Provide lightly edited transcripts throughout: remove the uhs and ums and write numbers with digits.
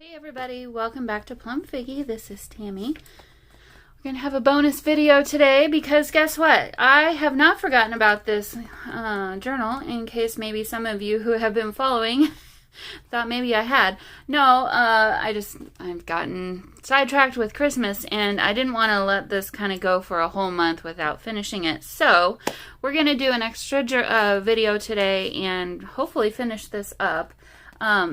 Hey everybody, welcome back to Plum Figgy. This is Tammy. We're going to have a bonus video today because guess what? I have not forgotten about this journal in case maybe some of you who have been following thought maybe I had. No, I've gotten sidetracked with Christmas and I didn't want to let this kind of go for a whole month without finishing it. So we're going to do an extra video today and hopefully finish this up.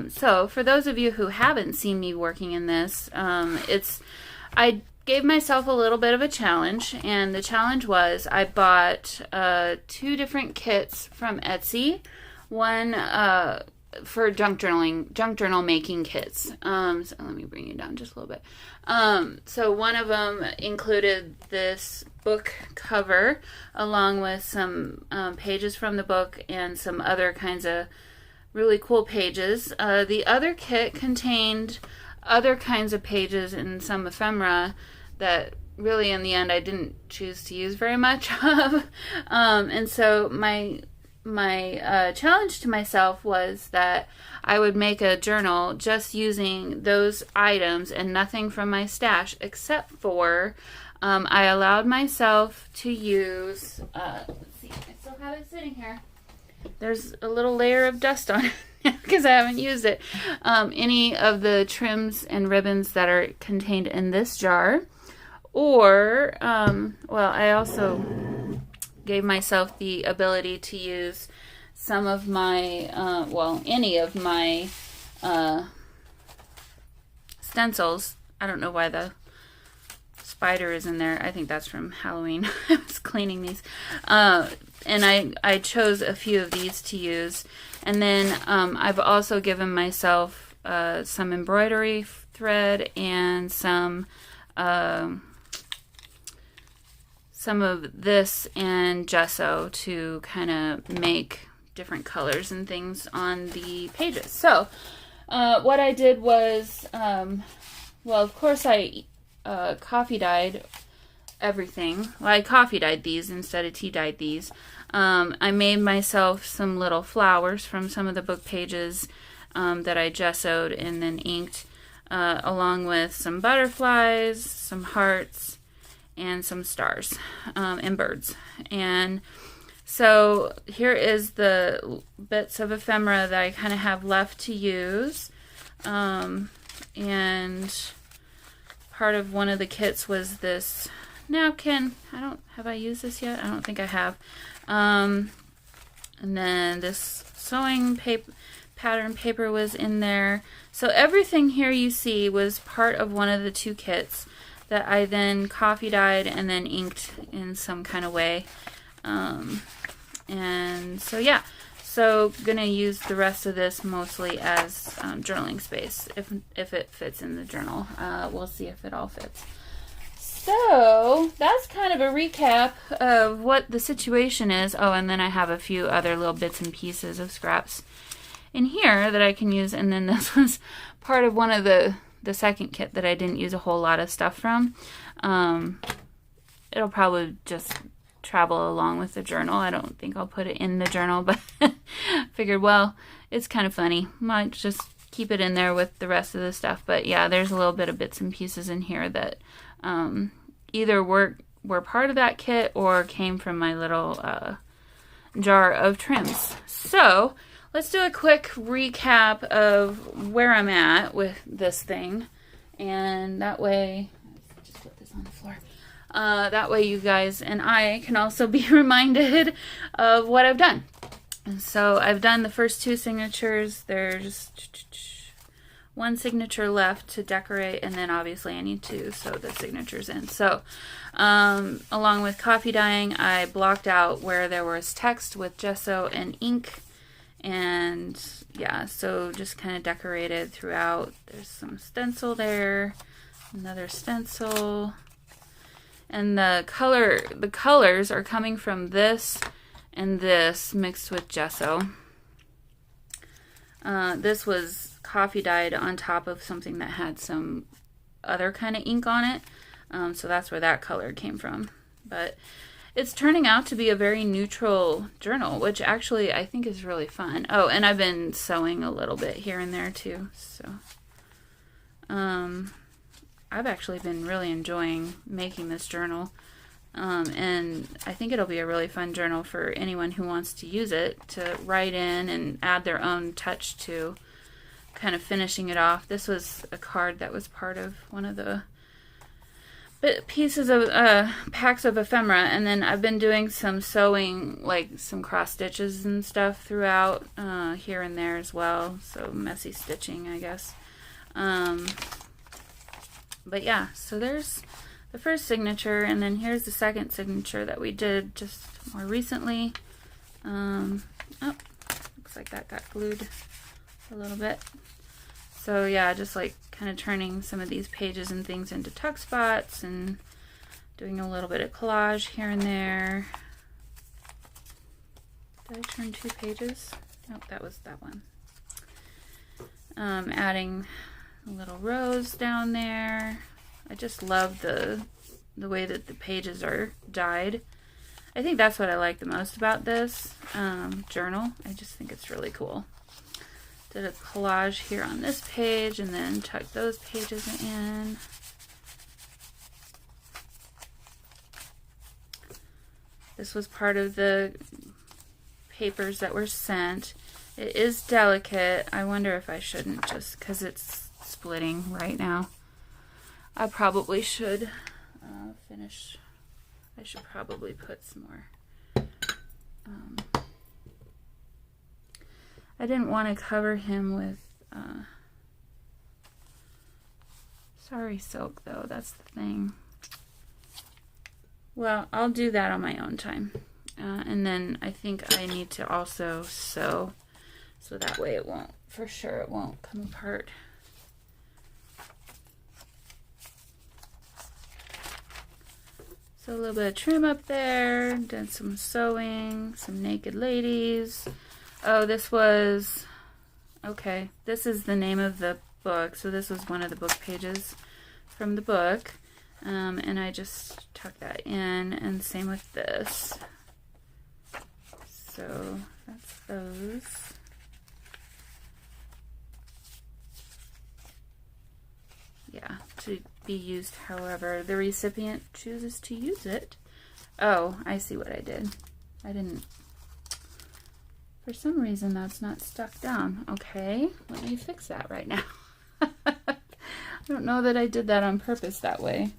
So for those of you who haven't seen me working in this, I gave myself a little bit of a challenge, and the challenge was I bought 2 different kits from Etsy, one for junk journal making kits. So let me bring it down just a little bit. So one of them included this book cover along with some pages from the book and some other kinds of really cool pages. The other kit contained other kinds of pages and some ephemera that really in the end I didn't choose to use very much of. And so my challenge to myself was that I would make a journal just using those items and nothing from my stash, except for I allowed myself to use, let's see, I still have it sitting here. There's a little layer of dust on it because I haven't used it. Any of the trims and ribbons that are contained in this jar. Or, well, I also gave myself the ability to use some of my, any of my stencils. I don't know why the spider is in there. I think that's from Halloween. I was cleaning these. And I chose a few of these to use. And then I've also given myself some embroidery thread and some of this and gesso to kind of make different colors and things on the pages. So what I did was, well, of course I coffee dyed everything. Well, I coffee dyed these instead of tea dyed these. I made myself some little flowers from some of the book pages that I gessoed and then inked, along with some butterflies, some hearts, and some stars and birds. And so here is the bits of ephemera that I kind of have left to use. And part of one of the kits was this napkin. Have I used this yet? I don't think I have. And then this sewing pattern paper was in there. So everything here you see was part of one of the 2 kits that I then coffee dyed and then inked in some kind of way. And so yeah, so gonna use the rest of this mostly as journaling space if it fits in the journal. We'll see if it all fits. So that's kind of a recap of what the situation is. Oh, and then I have a few other little bits and pieces of scraps in here that I can use. And then this was part of one of the second kit that I didn't use a whole lot of stuff from. It'll probably just travel along with the journal. I don't think I'll put it in the journal, but figured, well, it's kind of funny. Might just keep it in there with the rest of the stuff. But yeah, there's a little bit of bits and pieces in here that either were part of that kit or came from my little jar of trims. So let's do a quick recap of where I'm at with this thing, and that way, just put this on the floor. That way you guys and I can also be reminded of what I've done. And so I've done the first 2 signatures. There's 1 signature left to decorate, and then obviously I need 2, so the signature's in. So along with coffee dyeing, I blocked out where there was text with gesso and ink. And yeah, so just kind of decorated throughout. There's some stencil there, another stencil. And the colors are coming from this and this mixed with gesso. This was coffee dyed on top of something that had some other kind of ink on it. So that's where that color came from. But it's turning out to be a very neutral journal, which actually I think is really fun. Oh, and I've been sewing a little bit here and there too. So I've actually been really enjoying making this journal. And I think it'll be a really fun journal for anyone who wants to use it to write in and add their own touch to kind of finishing it off. This was a card that was part of one of the pieces of packs of ephemera, and then I've been doing some sewing, like some cross stitches and stuff throughout here and there as well, so messy stitching, I guess. But yeah, so there's the first signature, and then here's the second signature that we did just more recently. Oh, looks like that got glued a little bit. So yeah, just like kind of turning some of these pages and things into tuck spots and doing a little bit of collage here and there. Did I turn 2 pages? Nope, that was that one. Adding a little rose down there. I just love the way that the pages are dyed. I think that's what I like the most about this journal. I just think it's really cool. Did a collage here on this page and then tucked those pages in. This was part of the papers that were sent. It is delicate. I wonder if I shouldn't, just because it's splitting right now. I probably should finish. I should probably put some more. I didn't want to cover him with sorry silk, though. That's the thing. Well, I'll do that on my own time. And then I think I need to also sew, so that way it won't, for sure it won't come apart. So a little bit of trim up there, did some sewing, some naked ladies. Oh, this was, okay, this is the name of the book. So this was one of the book pages from the book. And I just tucked that in, and same with this. So that's those. Yeah, to be used however the recipient chooses to use it. Oh, I see what I did. I didn't, for some reason that's not stuck down. Okay, let me fix that right now. I don't know that I did that on purpose that way.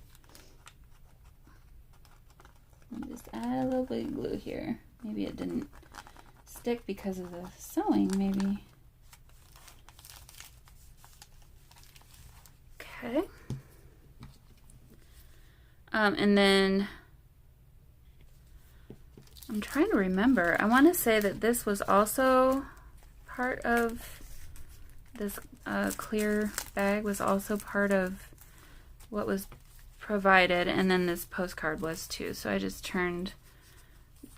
Let me just add a little bit of glue here. Maybe it didn't stick because of the sewing, maybe. Okay. And then I'm trying to remember. I want to say that this was also part of this clear bag, was also part of what was provided, and then this postcard was too. So I just turned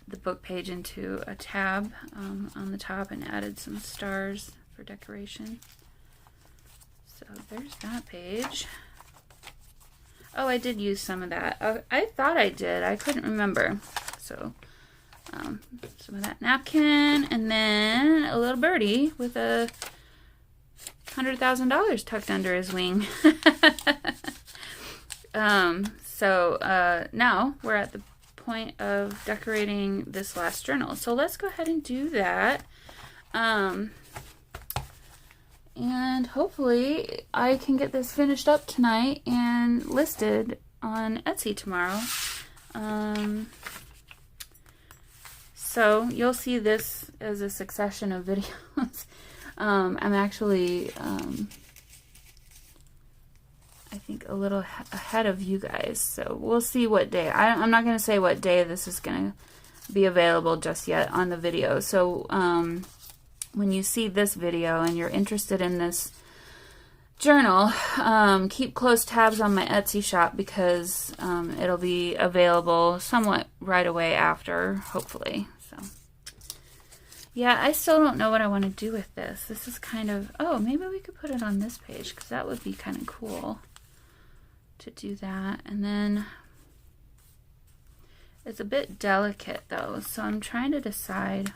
the book page into a tab on the top and added some stars for decoration. So there's that page. Oh, I did use some of that. I thought I did. I couldn't remember. So some of that napkin, and then a little birdie with a $100,000 tucked under his wing. So now we're at the point of decorating this last journal. So let's go ahead and do that. And hopefully I can get this finished up tonight and listed on Etsy tomorrow. So you'll see this as a succession of videos. I'm actually, I think, a little ahead of you guys. So we'll see what day. I'm not going to say what day this is going to be available just yet on the video. So when you see this video and you're interested in this journal, keep close tabs on my Etsy shop, because it'll be available somewhat right away after, hopefully. So yeah, I still don't know what I want to do with this. This is kind of, oh, maybe we could put it on this page, because that would be kind of cool to do that. And then it's a bit delicate though, so I'm trying to decide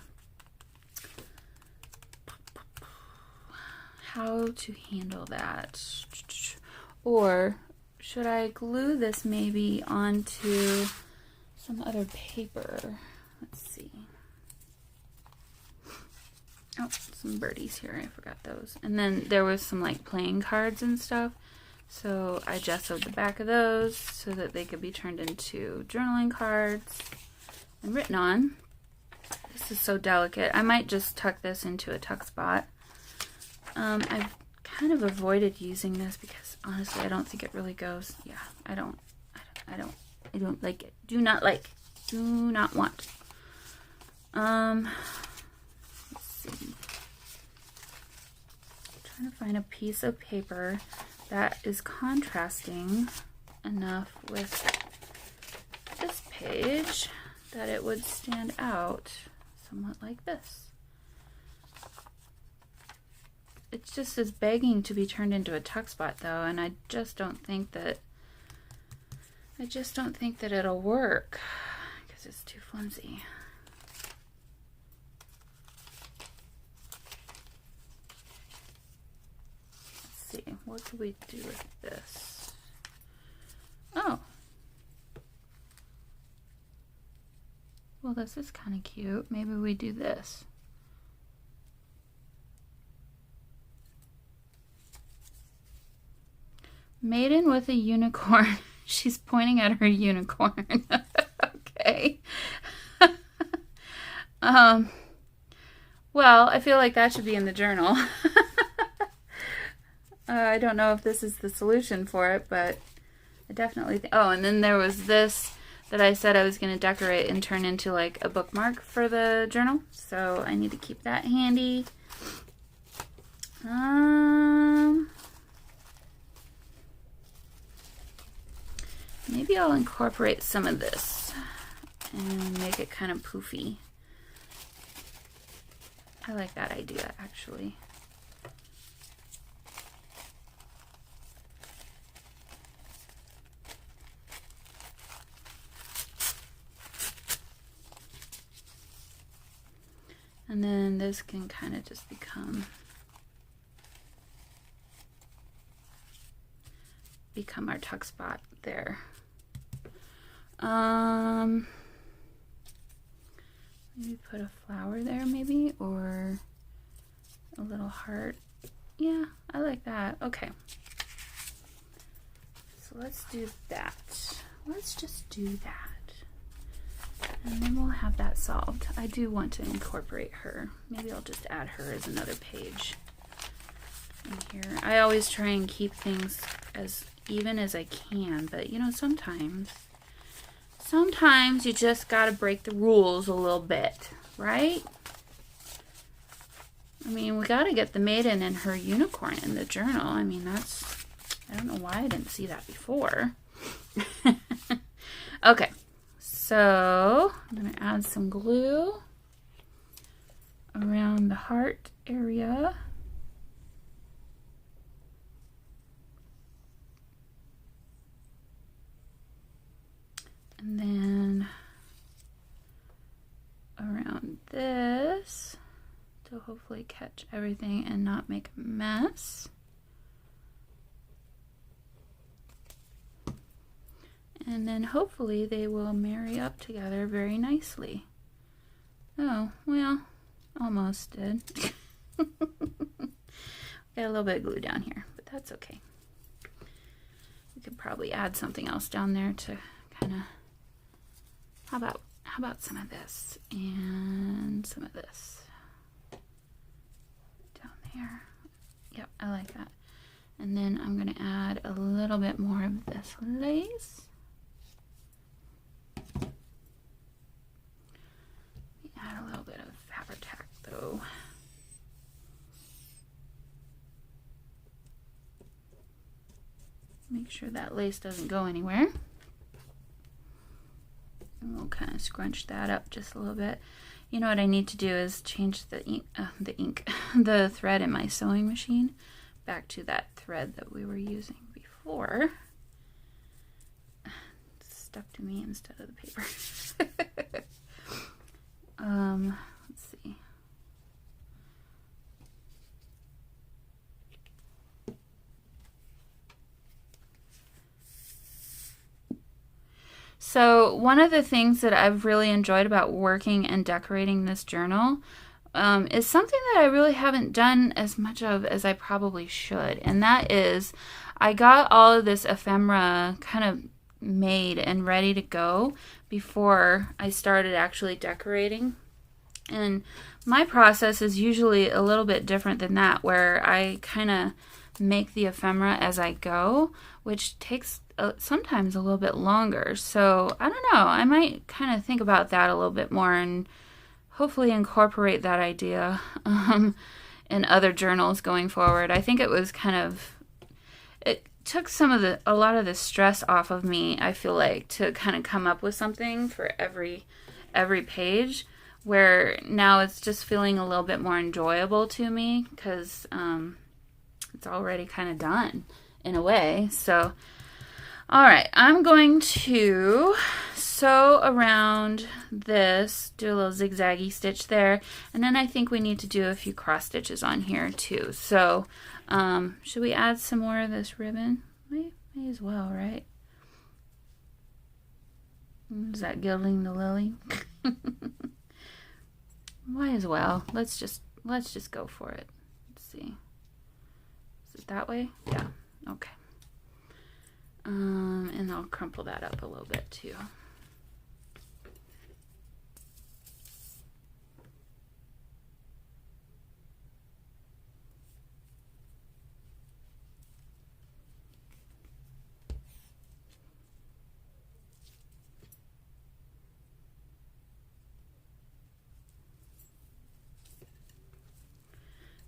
how to handle that. Or should I glue this maybe onto some other paper? Let's see. Oh, some birdies here. I forgot those. And then there was some like playing cards and stuff. So I gessoed the back of those so that they could be turned into journaling cards and written on. This is so delicate. I might just tuck this into a tuck spot. I've kind of avoided using this because honestly I don't think it really goes. Yeah, I don't like it. Do not want. Let's see. I'm trying to find a piece of paper that is contrasting enough with this page that it would stand out somewhat like this. It just is begging to be turned into a tuck spot though, and I just don't think that it'll work because it's too flimsy. Let's see, what could we do with this? Oh. Well, this is kind of cute. Maybe we do this. Maiden with a unicorn. She's pointing at her unicorn. Okay. Well, I feel like that should be in the journal. I don't know if this is the solution for it, but I definitely think. Oh, and then there was this that I said I was going to decorate and turn into like a bookmark for the journal. So I need to keep that handy. Maybe I'll incorporate some of this and make it kind of poofy. I like that idea, actually. And then this can kind of just become our tuck spot there. Maybe put a flower there maybe, or a little heart. Yeah, I like that. Okay. So let's do that. Let's just do that. And then we'll have that solved. I do want to incorporate her. Maybe I'll just add her as another page in here. I always try and keep things as even as I can, but you know, sometimes you just gotta break the rules a little bit, right? I mean, we gotta get the maiden and her unicorn in the journal. I mean, I don't know why I didn't see that before. Okay, so I'm gonna add some glue around the heart area. And then around this to hopefully catch everything and not make a mess. And then hopefully they will marry up together very nicely. Oh, well, almost did. Got a little bit of glue down here, but that's okay. We could probably add something else down there to kind of. How about some of this and some of this down there? Yep, I like that. And then I'm going to add a little bit more of this lace. Add a little bit of Fabri-Tac though. Make sure that lace doesn't go anywhere. And we'll kind of scrunch that up just a little bit. You know what I need to do is change the the thread in my sewing machine back to that thread that we were using before. It's stuck to me instead of the paper. Let's see. So one of the things that I've really enjoyed about working and decorating this journal is something that I really haven't done as much of as I probably should. And that is, I got all of this ephemera kind of made and ready to go before I started actually decorating. And my process is usually a little bit different than that, where I kind of make the ephemera as I go, which takes sometimes a little bit longer. So I don't know, I might kind of think about that a little bit more and hopefully incorporate that idea in other journals going forward. I think it was it took a lot of the stress off of me, I feel like, to kind of come up with something for every page, where now it's just feeling a little bit more enjoyable to me because it's already kind of done in a way. So, all right, I'm going to sew around this, do a little zigzaggy stitch there, and then I think we need to do a few cross stitches on here too. So, should we add some more of this ribbon? May as well, right? Is that gilding the lily? Might as well. Let's just go for it. Let's see. Is it that way? Yeah. Okay. And I'll crumple that up a little bit too.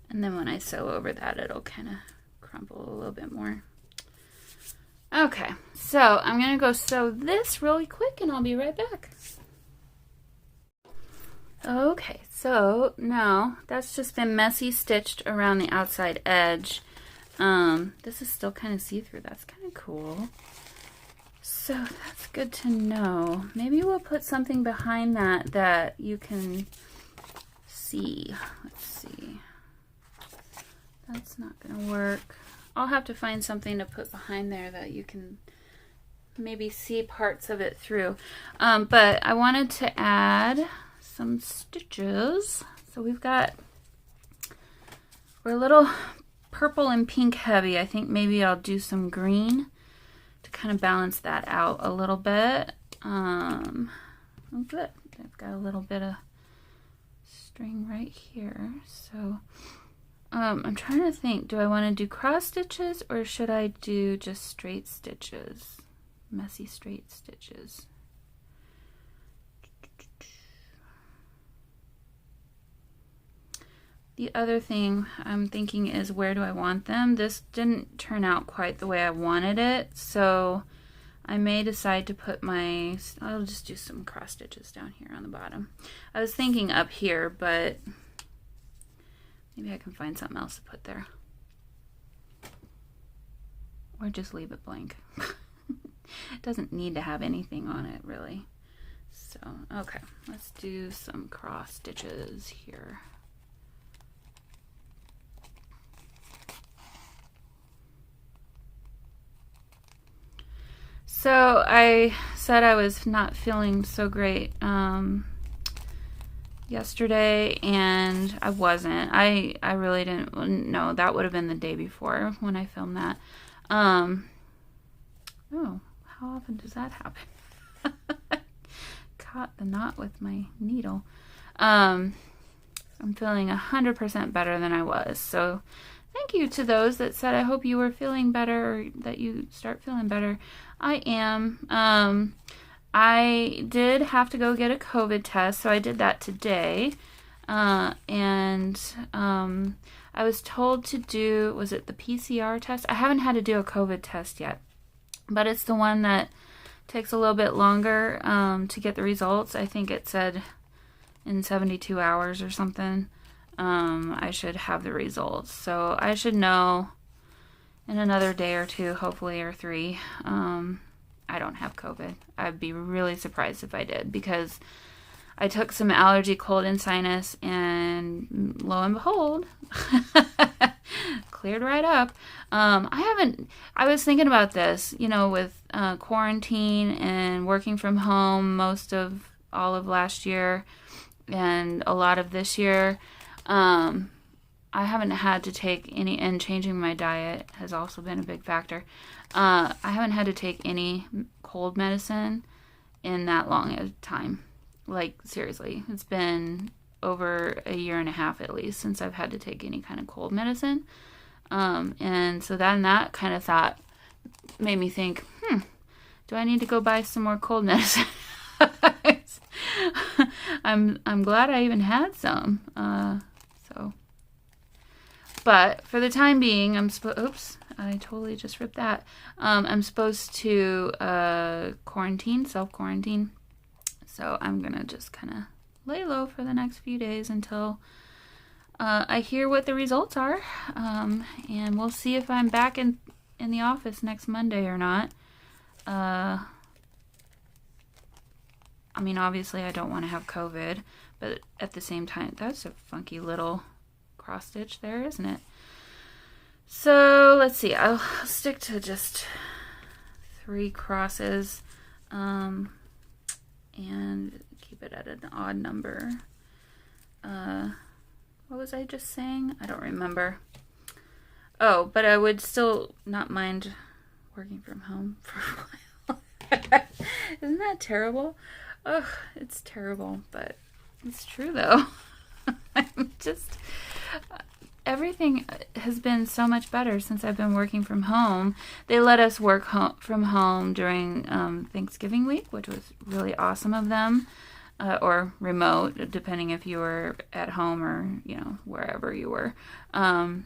And then when I sew over that, it'll kind of crumple a little bit more. Okay, so I'm going to go sew this really quick and I'll be right back. Okay, so now that's just been messy stitched around the outside edge. This is still kind of see-through. That's kind of cool. So that's good to know. Maybe we'll put something behind that you can see. Let's see. That's not going to work. I'll have to find something to put behind there that you can maybe see parts of it through. But I wanted to add some stitches. So we're a little purple and pink heavy. I think maybe I'll do some green to kind of balance that out a little bit. Oh, good. I've got a little bit of string right here. So I'm trying to think, do I want to do cross stitches or should I do just straight stitches? Messy straight stitches. The other thing I'm thinking is, where do I want them? This didn't turn out quite the way I wanted it, so I may decide to put I'll just do some cross stitches down here on the bottom. I was thinking up here, but maybe I can find something else to put there. Or just leave it blank. It doesn't need to have anything on it, really. So, okay, let's do some cross stitches here. So I said I was not feeling so great yesterday, and I wasn't. I really didn't know. That would have been the day before when I filmed that. Oh, how often does that happen? Caught the knot with my needle. I'm feeling 100% better than I was. So thank you to those that said, I hope you were feeling better, or that you start feeling better. I am. I did have to go get a COVID test, so I did that today. And I was told to do, was it the PCR test? I haven't had to do a COVID test yet, but it's the one that takes a little bit longer to get the results. I think it said in 72 hours or something. I should have the results. So I should know in another day or two, hopefully, or 3. I don't have COVID. I'd be really surprised if I did, because I took some allergy, cold, and sinus, and lo and behold, cleared right up. I was thinking about this, you know, with quarantine and working from home most of all of last year and a lot of this year. I haven't had to take any, and changing my diet has also been a big factor. I haven't had to take any cold medicine in that long a time. Like, seriously, it's been over a year and a half at least since I've had to take any kind of cold medicine. And so then that kind of thought made me think, do I need to go buy some more cold medicine? I'm glad I even had some. But for the time being, oops, I totally just ripped that. I'm supposed to self-quarantine. So I'm going to just kind of lay low for the next few days until I hear what the results are. And we'll see if I'm back in the office next Monday or not. I mean, obviously I don't want to have COVID, but at the same time, that's a funky little cross stitch there, isn't it? So let's see, I'll stick to just 3 crosses and keep it at an odd number. What was I just saying? I don't remember. Oh, but I would still not mind working from home for a while. Isn't that terrible? Ugh, it's terrible, but it's true though. I'm just... Everything has been so much better since I've been working from home. They let us work from home during Thanksgiving week, which was really awesome of them, or remote, depending if you were at home or, you know, wherever you were. And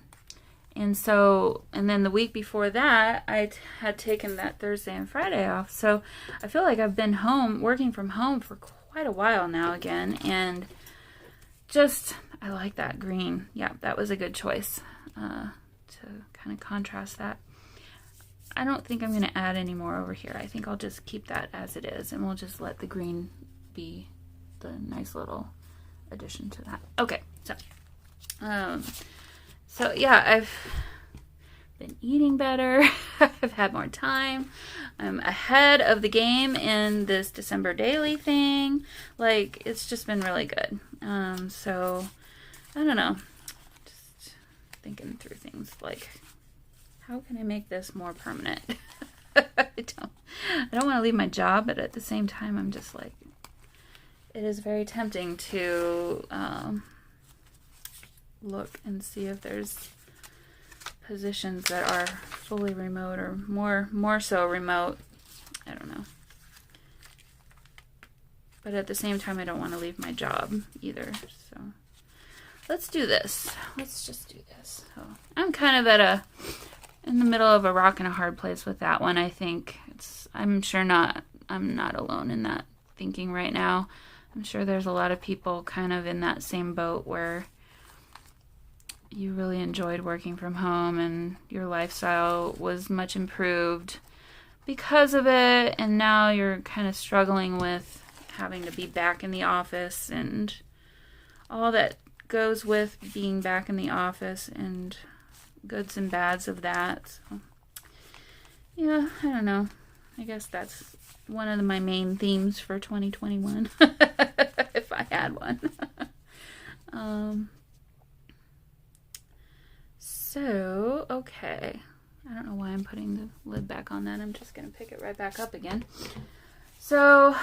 then the week before that, I had taken that Thursday and Friday off. So I feel like I've been working from home for quite a while now again, and just... I like that green. Yeah, that was a good choice to kind of contrast that. I don't think I'm going to add any more over here. I think I'll just keep that as it is, and we'll just let the green be the nice little addition to that. Okay, so yeah, I've been eating better. I've had more time. I'm ahead of the game in this December daily thing. Like, it's just been really good. So... I don't know, just thinking through things like, how can I make this more permanent? I don't want to leave my job, but at the same time, I'm just like, it is very tempting to look and see if there's positions that are fully remote or more so remote. I don't know. But at the same time, I don't want to leave my job either, so... Let's do this. Let's just do this. So I'm kind of in the middle of a rock and a hard place with that one. I think I'm not alone in that thinking right now. I'm sure there's a lot of people kind of in that same boat where you really enjoyed working from home and your lifestyle was much improved because of it. And now you're kind of struggling with having to be back in the office and all that goes with being back in the office and goods and bads of that. So, yeah, I don't know. I guess that's one of my main themes for 2021, if I had one. So, okay. I don't know why I'm putting the lid back on that. I'm just going to pick it right back up again. So,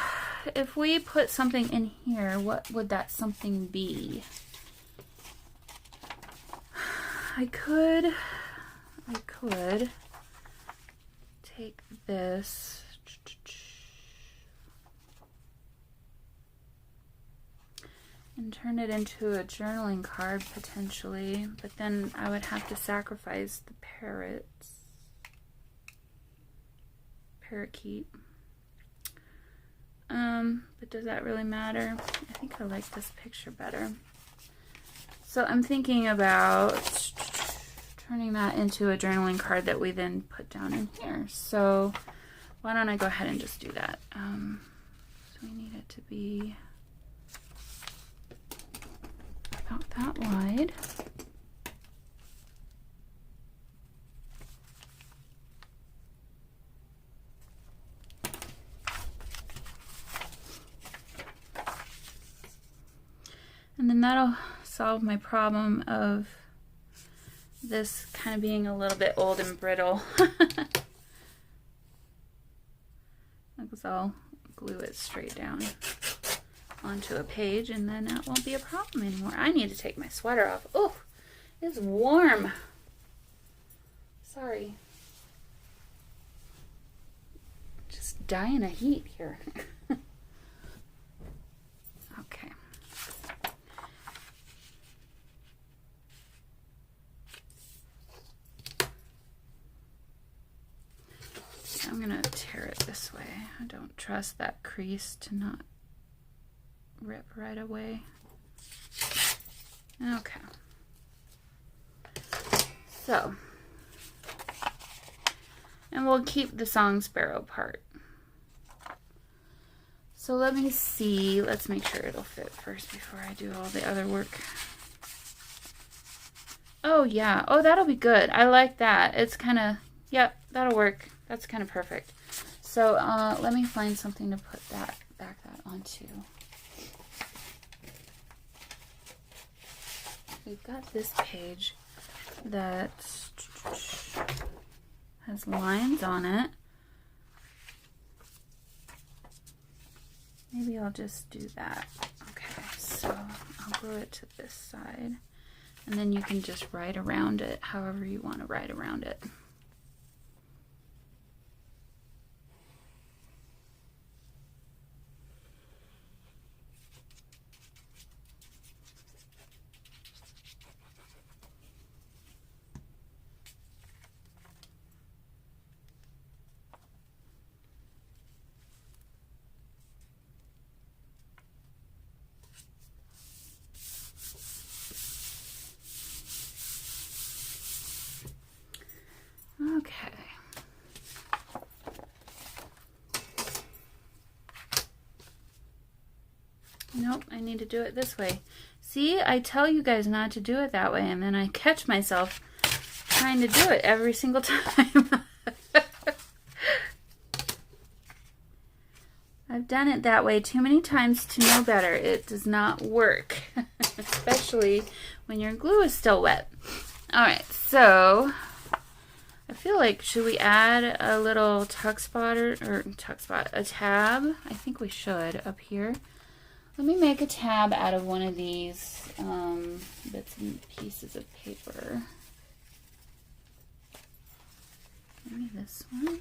if we put something in here, what would that something be? I could take this and turn it into a journaling card potentially, but then I would have to sacrifice the parakeet. But does that really matter? I think I like this picture better. So I'm thinking about turning that into a journaling card that we then put down in here. So why don't I go ahead and just do that? So we need it to be about that wide. And then that'll solve my problem of this kind of being a little bit old and brittle. Because I'll glue it straight down onto a page, and then that won't be a problem anymore. I need to take my sweater off. Oh, it's warm. Sorry. Just dying of heat here. Okay. I'm gonna tear it this way. I don't trust that crease to not rip right away. Okay. So, and we'll keep the song sparrow part. So let me see. Let's make sure it'll fit first before I do all the other work. Oh yeah. Oh, that'll be good. I like that. It's kind of, yep, that'll work. That's kind of perfect. So let me find something to put that back onto. We've got this page that has lines on it. Maybe I'll just do that. Okay, so I'll glue it to this side, and then you can just write around it however you want to write around it. Okay. Nope, I need to do it this way. See, I tell you guys not to do it that way, and then I catch myself trying to do it every single time. I've done it that way too many times to know better. It does not work, especially when your glue is still wet. All right, so I feel like, should we add a little tuck spot or a tab? I think we should up here. Let me make a tab out of one of these bits and pieces of paper. Maybe this one.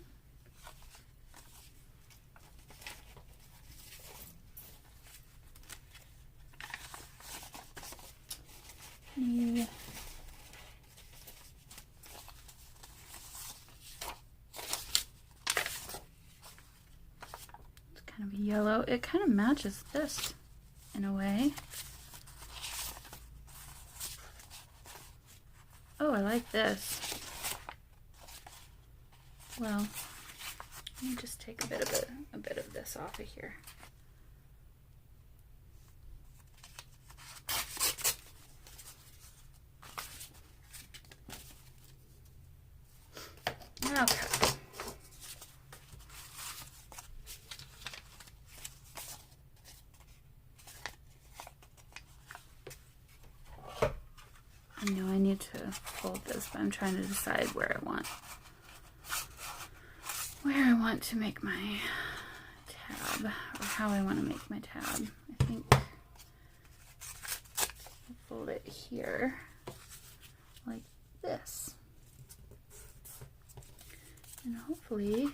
Yeah. It's kind of yellow. It kind of matches this in a way. Oh, I like this. Well, let me just take a bit of this off of here. Okay. I know I need to fold this, but I'm trying to decide where I want to make my tab, or how I want to make my tab. I think I'll fold it here like this. And hopefully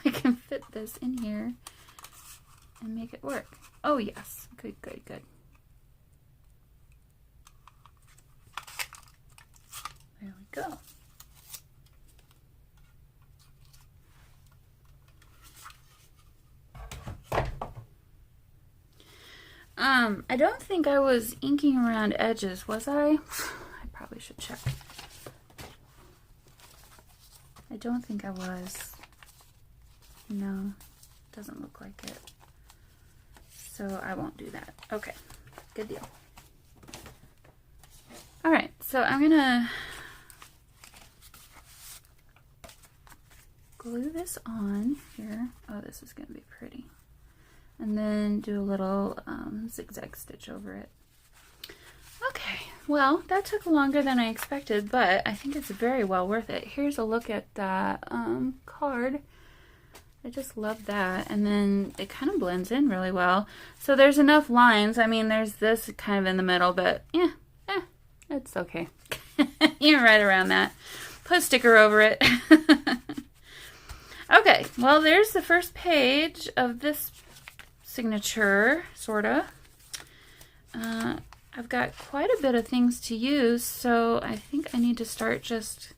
I can fit this in here and make it work. Oh yes, good, good, good. There we go. I don't think I was inking around edges, was I? I probably should check. I don't think I was. No, doesn't look like it. So I won't do that. Okay, good deal. All right, so I'm gonna glue this on here. Oh, this is gonna be pretty. And then do a little zigzag stitch over it. Well, that took longer than I expected, but I think it's very well worth it. Here's a look at that card. I just love that. And then it kind of blends in really well. So there's enough lines. I mean, there's this kind of in the middle, but yeah, it's okay. You're right around that. Put a sticker over it. Okay, well, there's the first page of this signature, sorta. I've got quite a bit of things to use, so I think I need to start just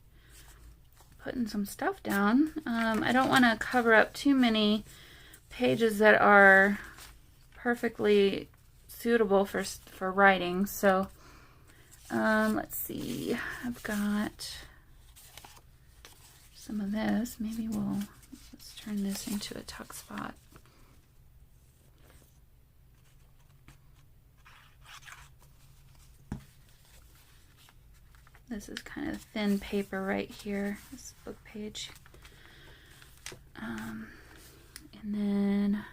putting some stuff down. I don't want to cover up too many pages that are perfectly suitable for writing, so let's see. I've got some of this. Maybe let's turn this into a tuck spot. This is kind of thin paper right here, this book page. And then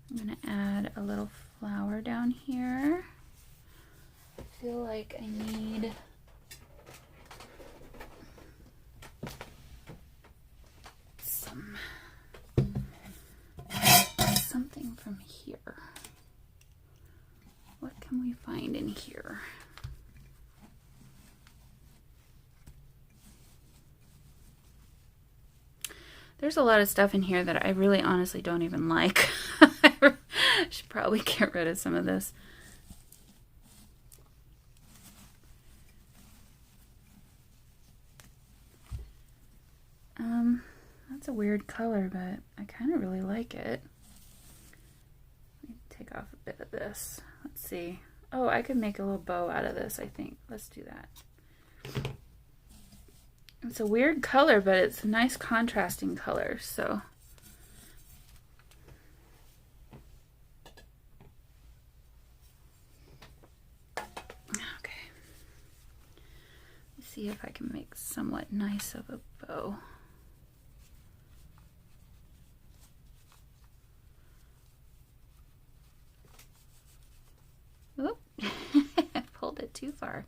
I'm going to add a little flower down here. I feel like I need something from here. What can we find in here? There's a lot of stuff in here that I really honestly don't even like. I should probably get rid of some of this. That's a weird color, but I kind of really like it. Let me take off a bit of this. Let's see. Oh, I could make a little bow out of this, I think. Let's do that. It's a weird color, but it's a nice contrasting color, so. Okay. Let's see if I can make somewhat nice of a bow. Oop, I pulled it too far.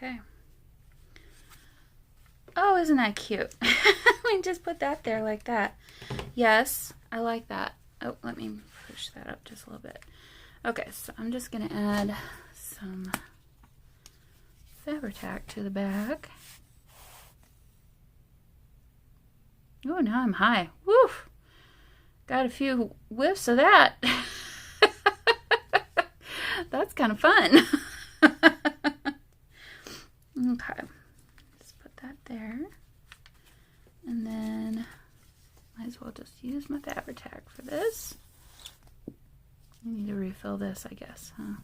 Okay. Oh, isn't that cute? Let me just put that there like that. Yes, I like that. Oh, let me push that up just a little bit. Okay, so I'm just going to add some Fabri-Tac to the back. Oh, now I'm high. Woo! Got a few whiffs of that. That's kind of fun. Okay, just put that there, and then might as well just use my Fabri-Tac for this. I need to refill this, I guess, huh?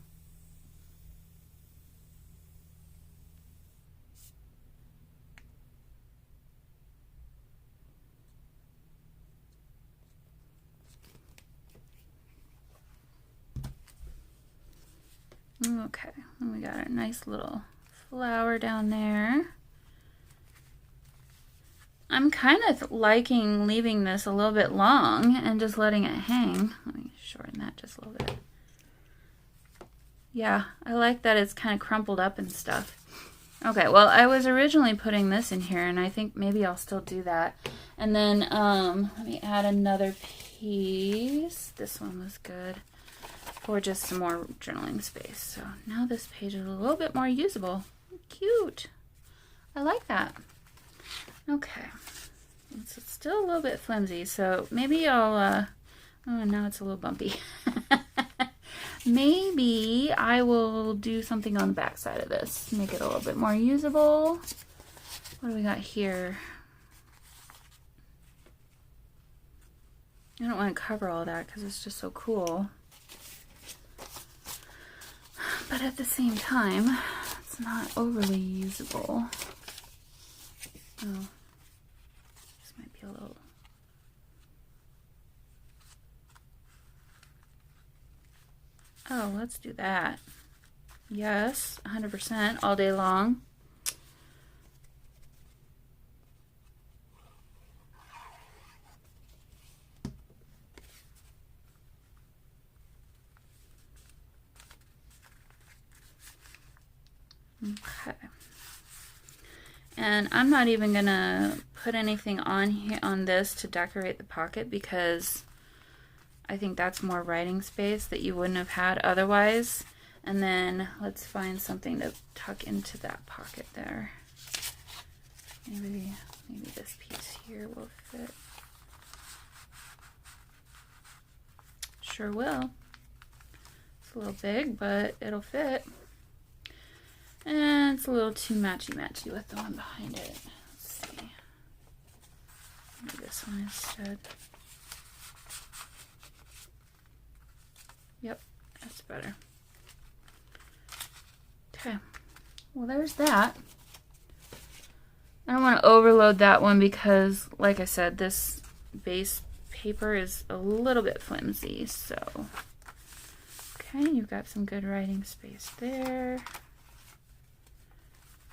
Okay, and we got our nice little flower down there. I'm kind of liking leaving this a little bit long and just letting it hang. Let me shorten that just a little bit. Yeah, I like that it's kind of crumpled up and stuff. Okay, well, I was originally putting this in here, and I think maybe I'll still do that. And then let me add another piece. This one was good for just some more journaling space. So now this page is a little bit more usable. Cute. I like that. Okay. It's still a little bit flimsy, so maybe I'll, oh, now it's a little bumpy. Maybe I will do something on the back side of this, make it a little bit more usable. What do we got here? I don't want to cover all that because it's just so cool. But at the same time, it's not overly usable. Oh, this might be a little... Oh, let's do that. Yes, 100% all day long. Okay. And I'm not even gonna put anything on here on this to decorate the pocket because I think that's more writing space that you wouldn't have had otherwise. And then let's find something to tuck into that pocket there. Maybe this piece here will fit. Sure will. It's a little big, but it'll fit. And it's a little too matchy-matchy with the one behind it. Let's see. Maybe this one instead. Yep, that's better. Okay, well there's that. I don't want to overload that one because, like I said, this base paper is a little bit flimsy, so. Okay, you've got some good writing space there.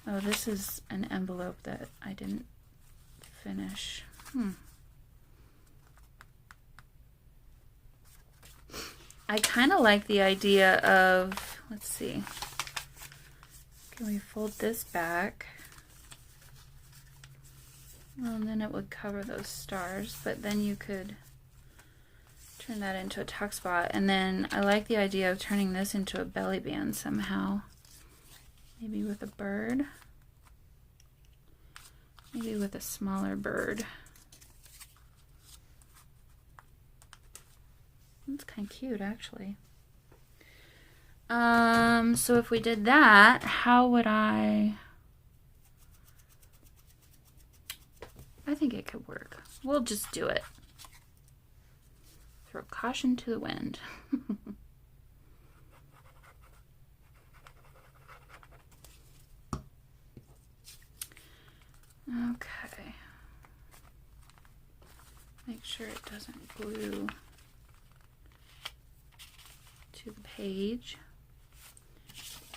Oh, this is an envelope that I didn't finish. I kind of like the idea of, let's see, can we fold this back? Well, and then it would cover those stars, but then you could turn that into a tuck spot. And then I like the idea of turning this into a belly band somehow. Maybe with a bird. Maybe with a smaller bird. That's kind of cute, actually. So if we did that, how would I think it could work. We'll just do it. Throw caution to the wind. Okay. Make sure it doesn't glue to the page.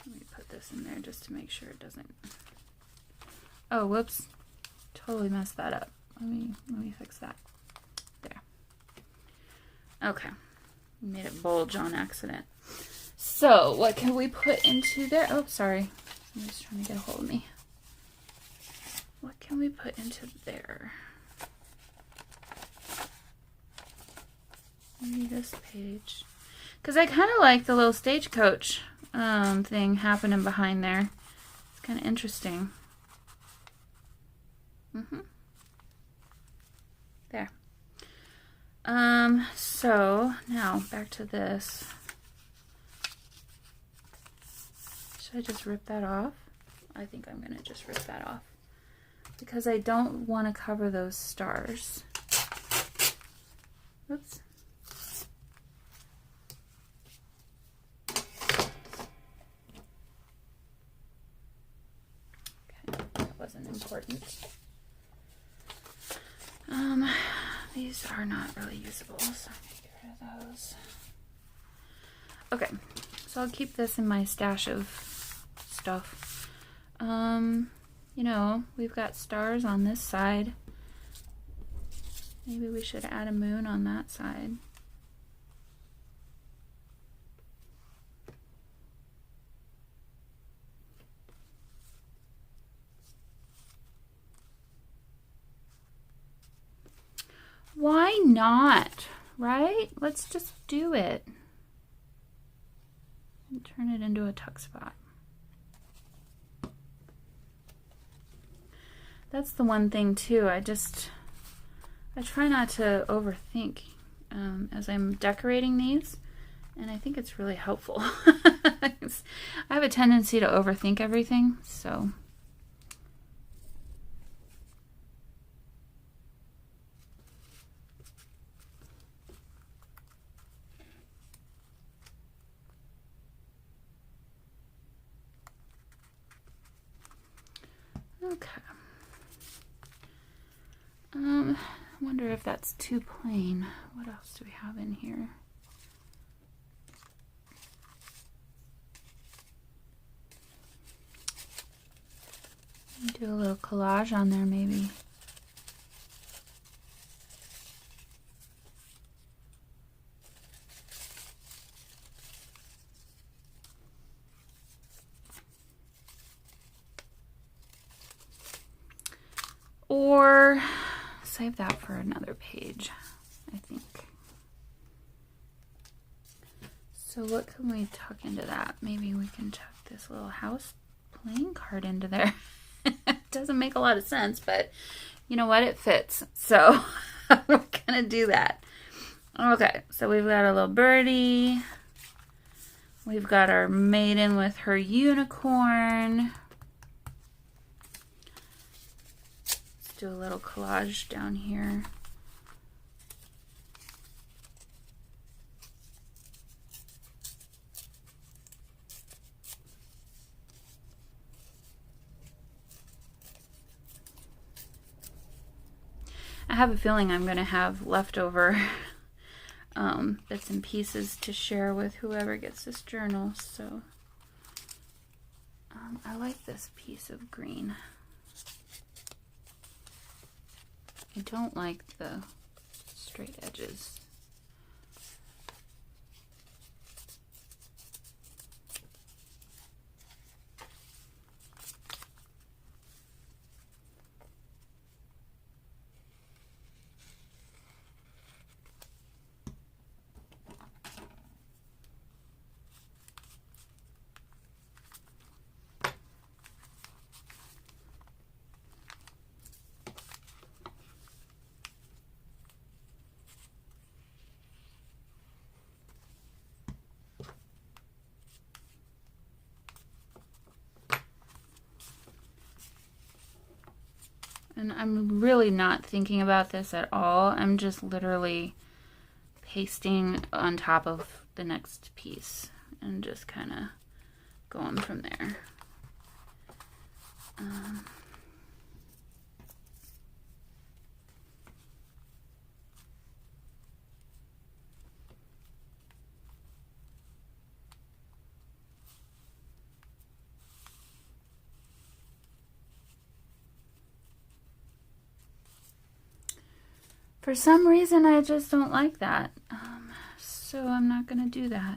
Let me put this in there just to make sure it doesn't. Oh, whoops. Totally messed that up. Let me fix that. There. Okay. Made it bulge on accident. So, what can we put into there? Oh, sorry. Somebody's trying to get a hold of me. What can we put into there? Maybe this page. Because I kind of like the little stagecoach thing happening behind there. It's kind of interesting. There. So now back to this. Should I just rip that off? I think I'm gonna just rip that off because I don't want to cover those stars. Oops. Okay, that wasn't important. These are not really usable, so I'm gonna get rid of those. Okay, so I'll keep this in my stash of stuff. You know, we've got stars on this side. Maybe we should add a moon on that side. Why not? Right? Let's just do it. And turn it into a tuck spot. That's the one thing too. I try not to overthink as I'm decorating these, and I think it's really helpful. I have a tendency to overthink everything, so. Okay. I wonder if that's too plain. What else do we have in here? Do a little collage on there maybe. Or save that for another page, I think. So what can we tuck into that? Maybe we can tuck this little house playing card into there. It doesn't make a lot of sense, but you know what? It fits. So we're gonna do that. Okay, so we've got a little birdie. We've got our maiden with her unicorn. Do a little collage down here. I have a feeling I'm going to have leftover bits and pieces to share with whoever gets this journal. So I like this piece of green. I don't like the straight edges. And I'm really not thinking about this at all. I'm just literally pasting on top of the next piece and just kind of going from there. For some reason, I just don't like that. So I'm not going to do that.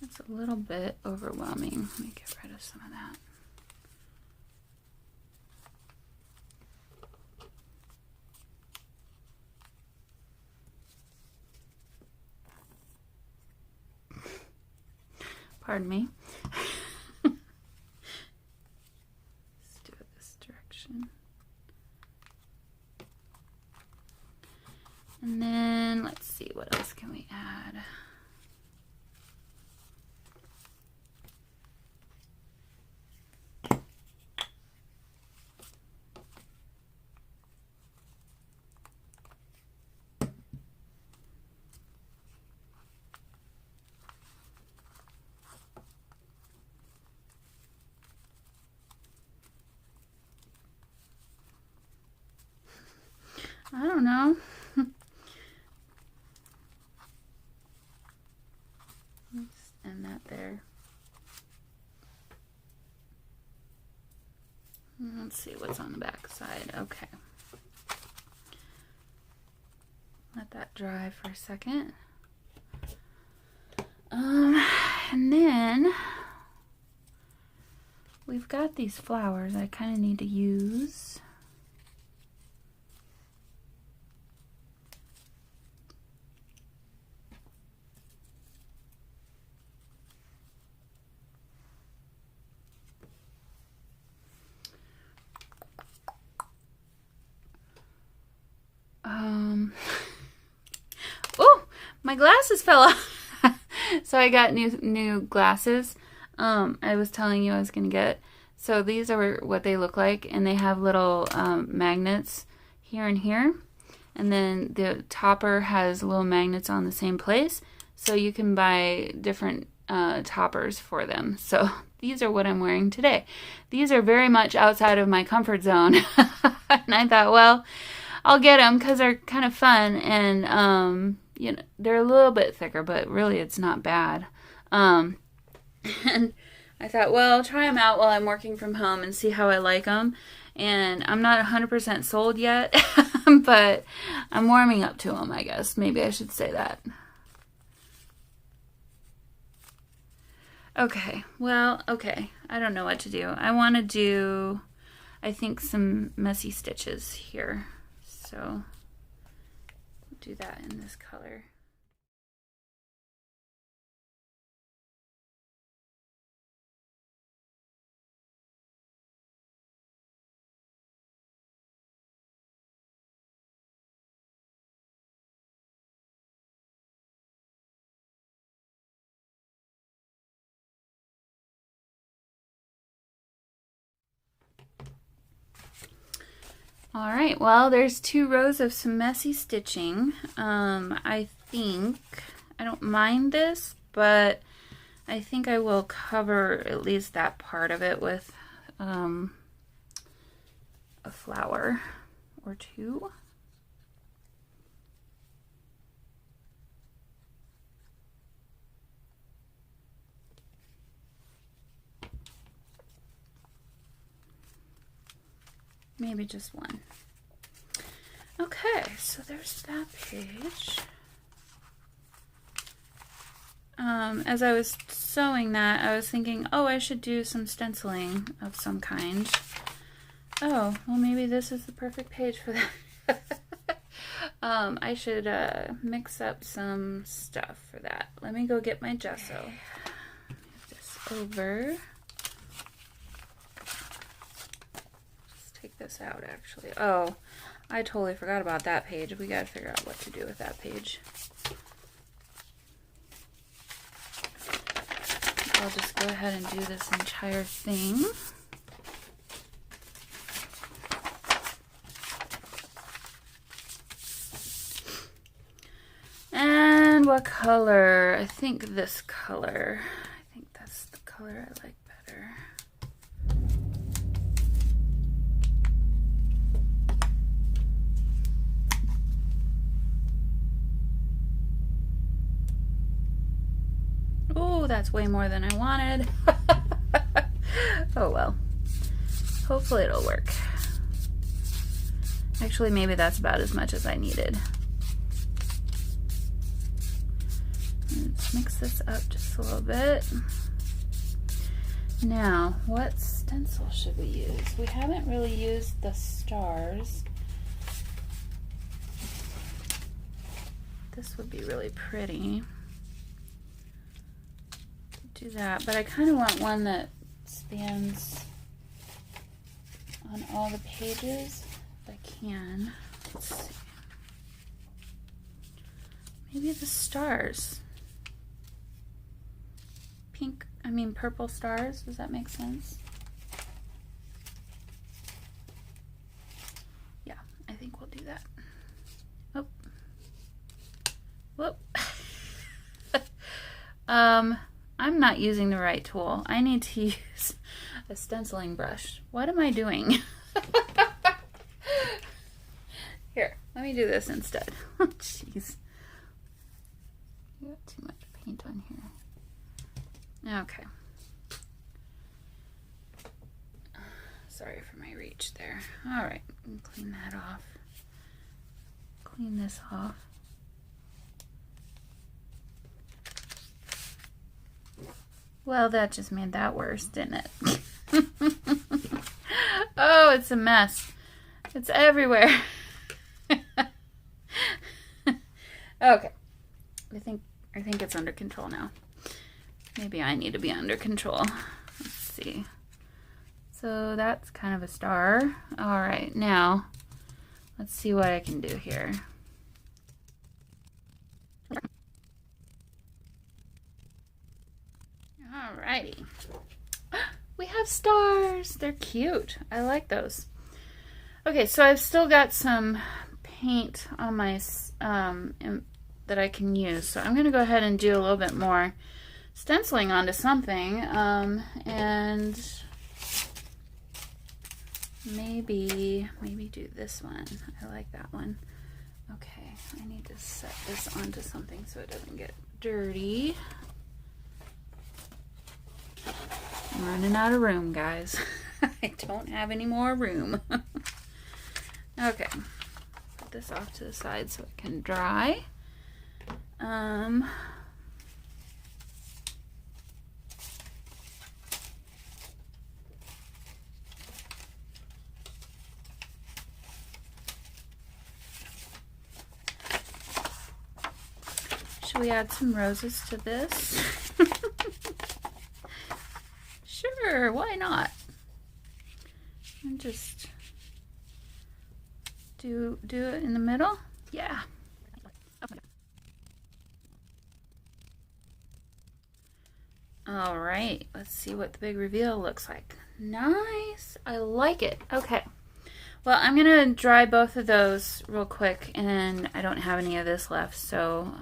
That's a little bit overwhelming. Let me get rid of some of that. Pardon me. Let's do it this direction. And then let's see, what else can we add? I don't know. Let's end that there. Let's see what's on the back side. Okay. Let that dry for a second. And then we've got these flowers I kind of need to use. Oh, my glasses fell off. So I got new glasses. I was telling you I was gonna get. So these are what they look like, and they have little magnets here and here, and then the topper has little magnets on the same place. So you can buy different toppers for them. So these are what I'm wearing today. These are very much outside of my comfort zone. And I thought, well, I'll get them because they're kind of fun, and you know, they're a little bit thicker, but really it's not bad. And I thought, well, I'll try them out while I'm working from home and see how I like them. And I'm not 100% sold yet, but I'm warming up to them, I guess. Maybe I should say that. Okay, well, okay. I don't know what to do. I want to do, I think, some messy stitches here. So I'll do that in this color. All right, well, there's 2 rows of some messy stitching. I think, I don't mind this, but I think I will cover at least that part of it with a flower or 2. Maybe just 1. Okay, so there's that page. As I was sewing that, I was thinking, oh, I should do some stenciling of some kind. Oh, well, maybe this is the perfect page for that. I should mix up some stuff for that. Let me go get my gesso. Move this over. Take this out, actually. Oh, I totally forgot about that page. We gotta figure out what to do with that page. I'll just go ahead and do this entire thing. And what color? I think this color. I think that's the color I like better. Oh, that's way more than I wanted. Oh well. Hopefully it'll work. Actually, maybe that's about as much as I needed. Let's mix this up just a little bit. Now, what stencil should we use? We haven't really used the stars. This would be really pretty. Do that, but I kind of want one that spans on all the pages if I can. Let's see. Maybe the stars. Purple stars. Does that make sense? Yeah, I think we'll do that. Oh. Whoop. I'm not using the right tool. I need to use a stenciling brush. What am I doing? Here, let me do this instead. Jeez. I got too much paint on here. Okay. Sorry for my reach there. All right, clean that off. Clean this off. Well, that just made that worse, didn't it? Oh, it's a mess. It's everywhere. Okay. I think it's under control now. Maybe I need to be under control. Let's see. So that's kind of a star. All right, now let's see what I can do here. Alrighty. We have stars. They're cute. I like those. Okay, so I've still got some paint on my that I can use. So I'm going to go ahead and do a little bit more stenciling onto something, and maybe do this one. I like that one. Okay, I need to set this onto something so it doesn't get dirty. I'm running out of room, guys. I don't have any more room. Okay, put this off to the side so it can dry. Should we add some roses to this? Sure, why not? And just do it in the middle? Yeah. All right, let's see what the big reveal looks like. Nice, I like it. Okay, well, I'm gonna dry both of those real quick, and I don't have any of this left, so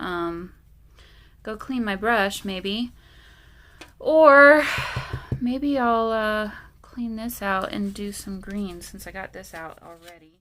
go clean my brush maybe, or maybe I'll clean this out and do some green since I got this out already.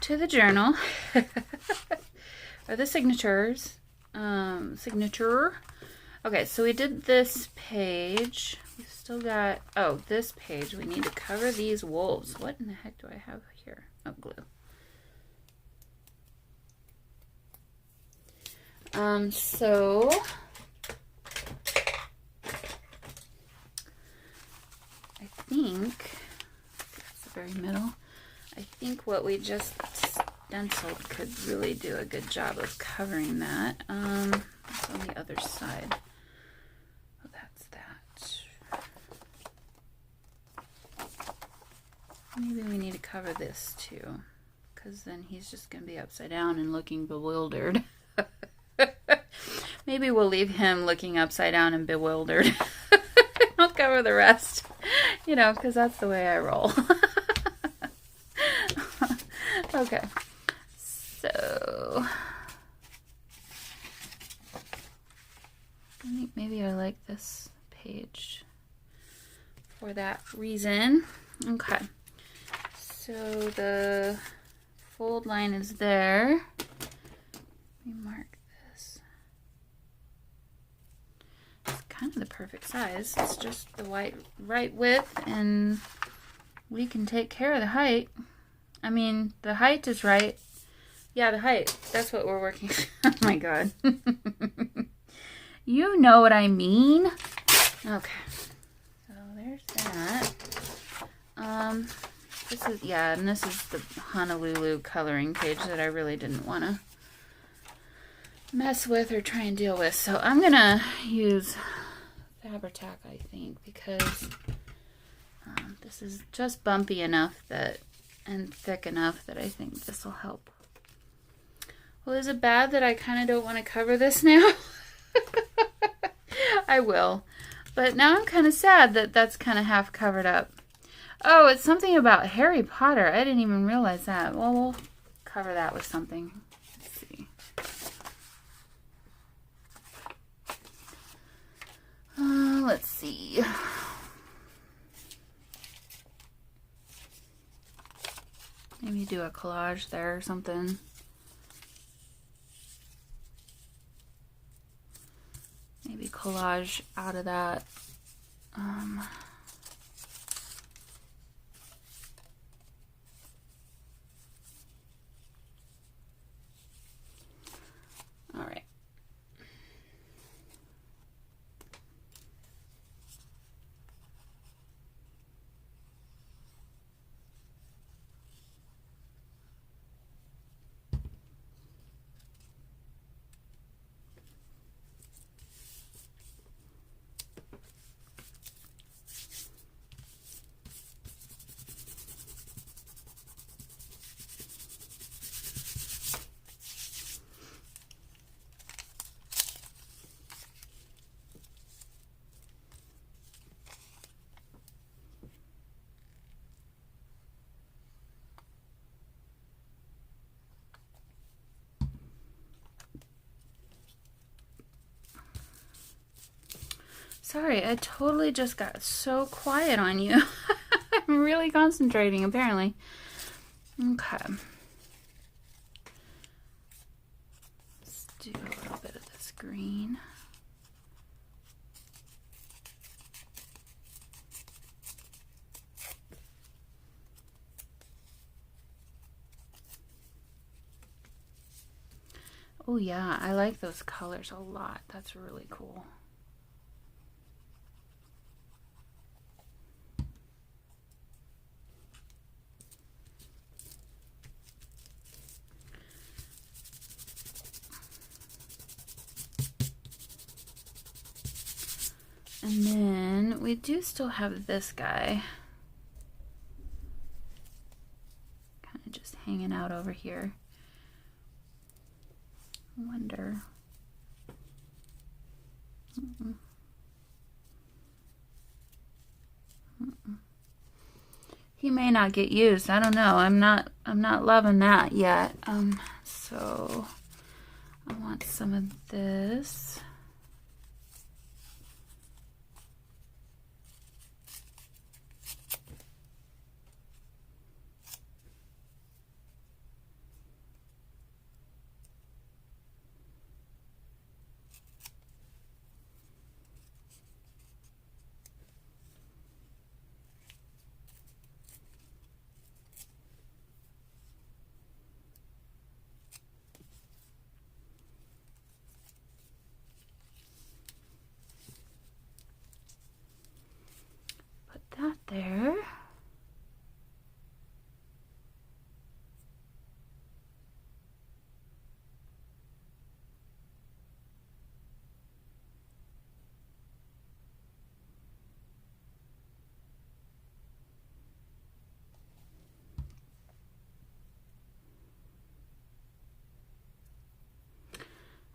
To the journal or the signatures. Signature. Okay, so we did this page. We've still got, oh, this page. We need to cover these wolves. What in the heck do I have here? Oh, glue. So I think that's the very middle. I think what we just stenciled could really do a good job of covering that. It's on the other side. Oh, that's that. Maybe we need to cover this too, because then he's just going to be upside down and looking bewildered. Maybe we'll leave him looking upside down and bewildered. I'll cover the rest, you know, because that's the way I roll. Okay, so I think maybe I like this page for that reason. Okay, so the fold line is there. Let me mark this. It's kind of the perfect size. It's just the right width, and we can take care of the height. I mean, the height is right. Yeah, the height. That's what we're working. Oh my God. You know what I mean. Okay. So there's that. This is, yeah, and this is the Honolulu coloring page that I really didn't want to mess with or try and deal with. So I'm going to use Fabri-Tac, I think, because this is just bumpy enough that and thick enough that I think this will help. Well, is it bad that I kind of don't want to cover this now? I will. But now I'm kind of sad that that's kind of half covered up. Oh, it's something about Harry Potter. I didn't even realize that. Well, we'll cover that with something. Let's see. Let's see. Maybe do a collage there or something. Maybe collage out of that. All right. Sorry, I totally just got so quiet on you. I'm really concentrating, apparently. Okay. Let's do a little bit of this green. Oh yeah, I like those colors a lot. That's really cool. And then we do still have this guy kind of just hanging out over here. I wonder. He may not get used. I don't know. I'm not loving that yet. So I want some of this. That there.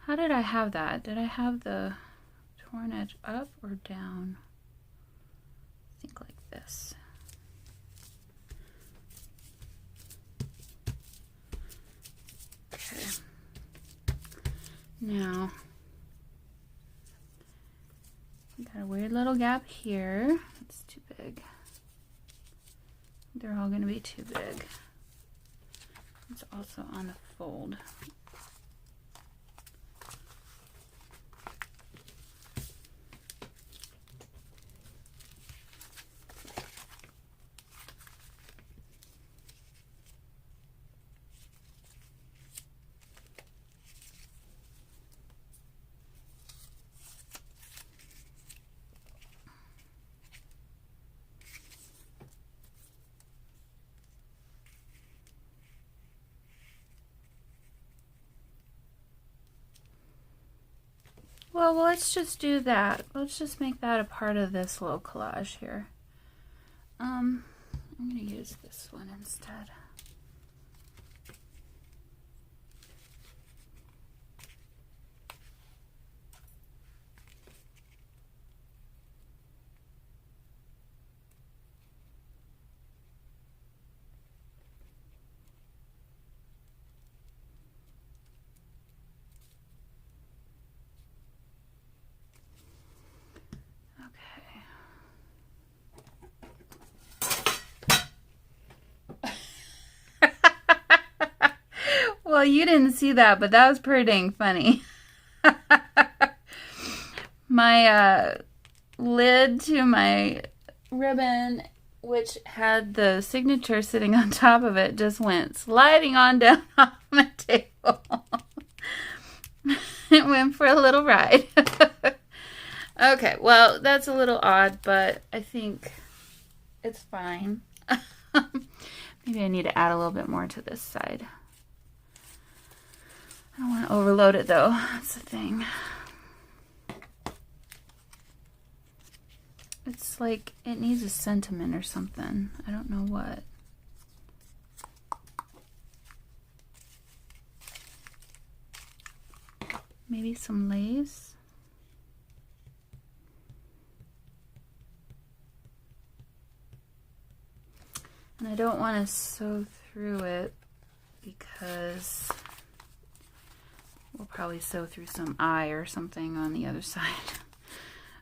How did I have that? Did I have the torn edge up or down? I think like this. Okay. Now, got a weird little gap here. It's too big. They're all going to be too big. It's also on the fold. Well, let's just do that. Let's just make that a part of this little collage here. I'm going to use this one instead. Well, you didn't see that, but that was pretty dang funny. My lid to my ribbon, which had the signature sitting on top of it, just went sliding on down off my table. It went for a little ride. Okay, well, that's a little odd, but I think it's fine. Maybe I need to add a little bit more to this side. I don't want to overload it, though. That's the thing. It's like it needs a sentiment or something. I don't know what. Maybe some lace. And I don't want to sew through it because we'll probably sew through some eye or something on the other side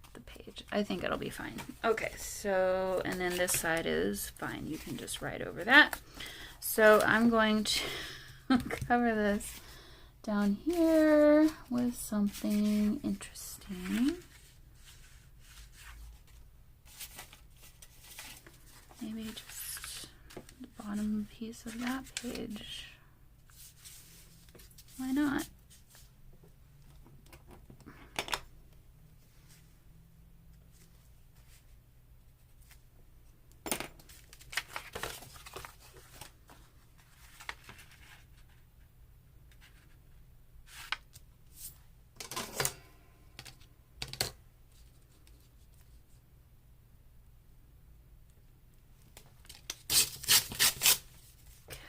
of the page. I think it'll be fine. Okay, so, and then this side is fine. You can just write over that. So I'm going to cover this down here with something interesting. Maybe just the bottom piece of that page. Why not?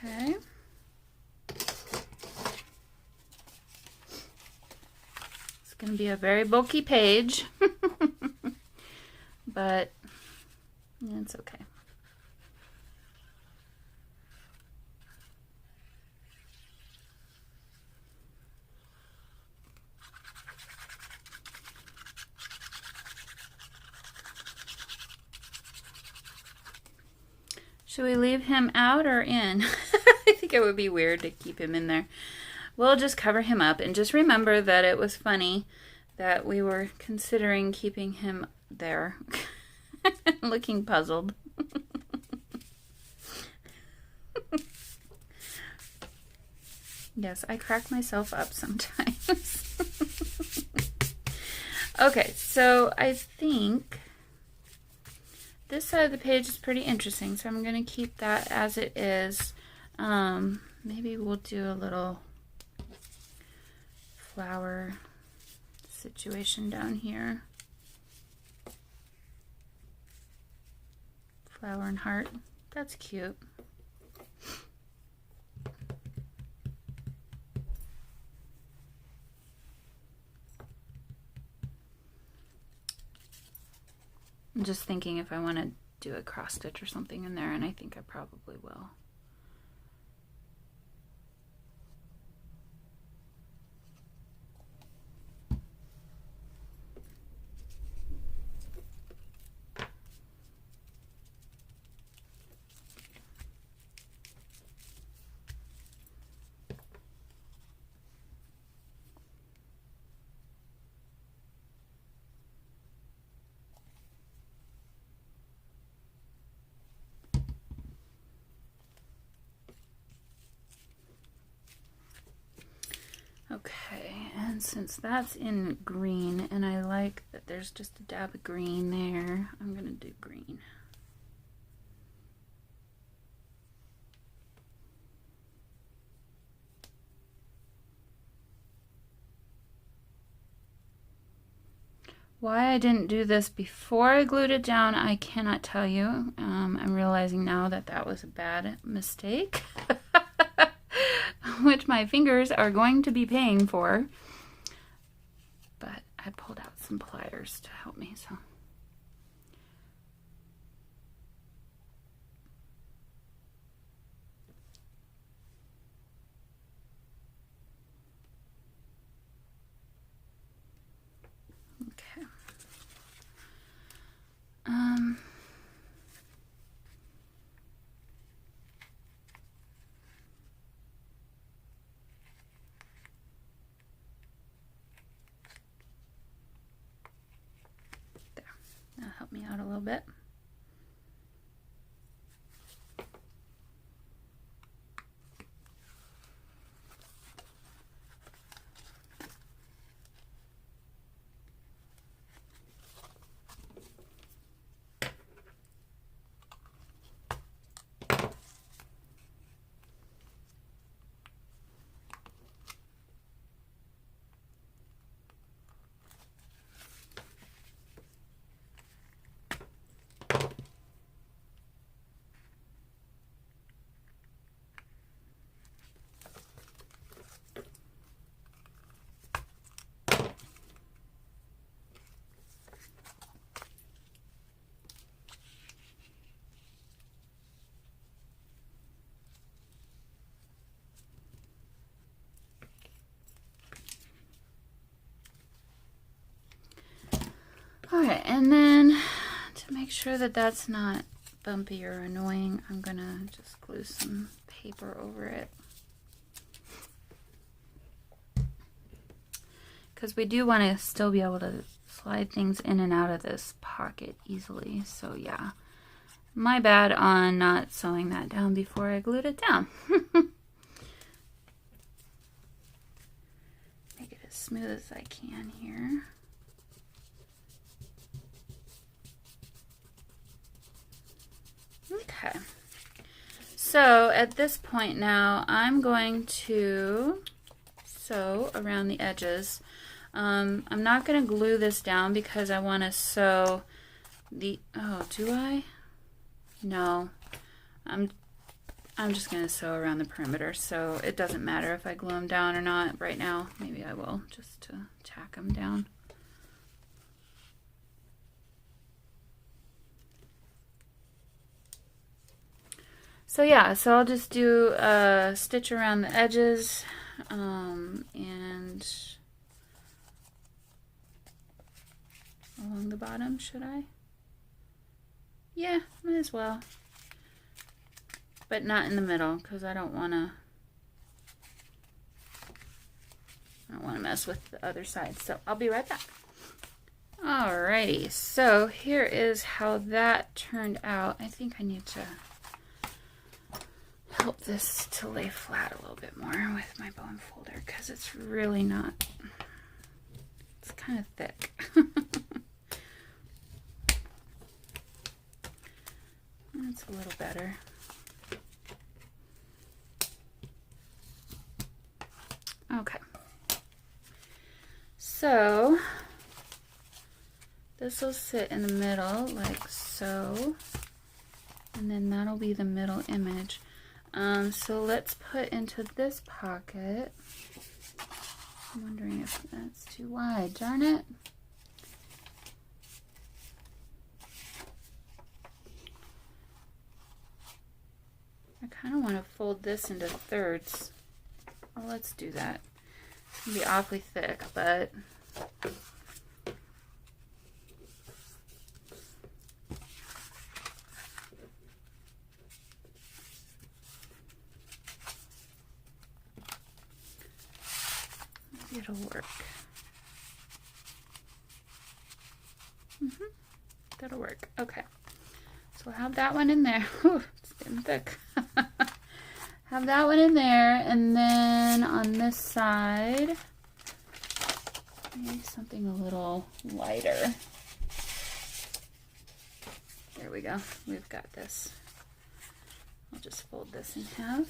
Okay. It's going to be a very bulky page, but it's okay. Should we leave him out or in? I think it would be weird to keep him in there. We'll just cover him up and just remember that it was funny that we were considering keeping him there. Looking puzzled. Yes, I crack myself up sometimes. Okay, so I think this side of the page is pretty interesting, so I'm going to keep that as it is. Maybe we'll do a little flower situation down here. Flower and heart. That's cute. I'm just thinking if I want to do a cross stitch or something in there, and I think I probably will. Okay, and since that's in green, and I like that there's just a dab of green there, I'm going to do green. Why I didn't do this before I glued it down, I cannot tell you. I'm realizing now that that was a bad mistake. Which my fingers are going to be paying for. But I pulled out some pliers to help me, so. Okay. out a little bit. Alright, and then to make sure that that's not bumpy or annoying, I'm gonna just glue some paper over it. Because we do want to still be able to slide things in and out of this pocket easily. So yeah, my bad on not sewing that down before I glued it down. Make it as smooth as I can here. Okay, so at this point now, I'm going to sew around the edges. I'm not going to glue this down because I want to sew the, oh, do I? No, I'm just going to sew around the perimeter, so it doesn't matter if I glue them down or not right now. Maybe I will, just to tack them down. So yeah, so I'll just do a stitch around the edges, and along the bottom, should I? Yeah, might as well. But not in the middle, because I don't want to mess with the other side. So I'll be right back. Alrighty, so here is how that turned out. I think I need to help this to lay flat a little bit more with my bone folder because it's really not, it's kind of thick. That's a little better. Okay. So this will sit in the middle like so, and then that'll be the middle image. So let's put into this pocket. I'm wondering if that's too wide. Darn it. I kind of want to fold this into thirds. Well, let's do that. It's going to be awfully thick, but it'll work. That'll work. Okay. So we'll have that one in there. Whew, it's getting thick. Have that one in there, and then on this side, maybe something a little lighter. There we go. We've got this. I'll just fold this in half.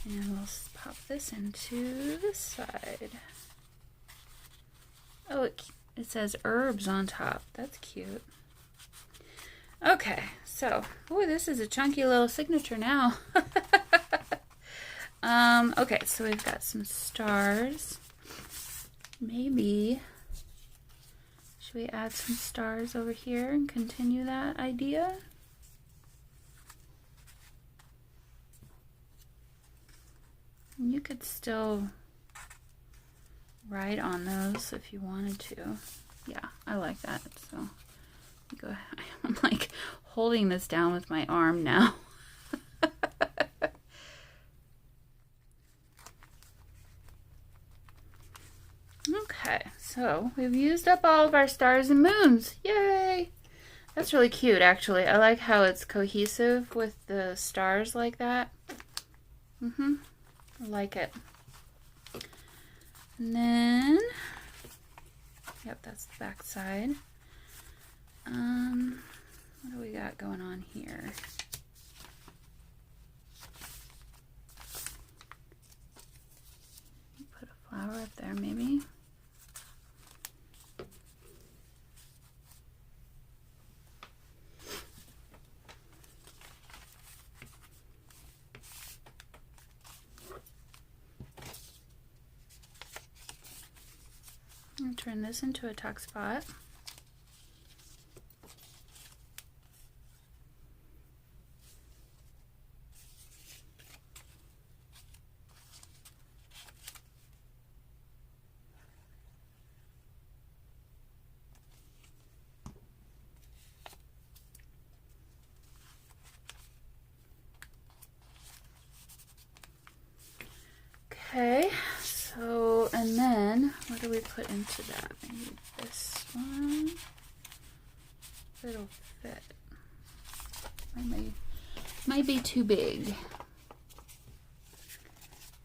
And we'll pop this into this side. Oh, it says herbs on top. That's cute. Okay, so, oh, this is a chunky little signature now. Okay, so we've got some stars. Maybe, should we add some stars over here and continue that idea? You could still write on those if you wanted to. Yeah, I like that. So go ahead. I'm like holding this down with my arm now. Okay, so So we've used up all of our stars and moons. Yay! That's really cute, actually. I like how it's cohesive with the stars like that. I like it. And then, yep, that's the back side. What do we got going on here? Put a flower up there, maybe. I'm gonna turn this into a tuck spot. Okay, so, and then, what do we put into that? I need this one. It'll fit. Might be too big.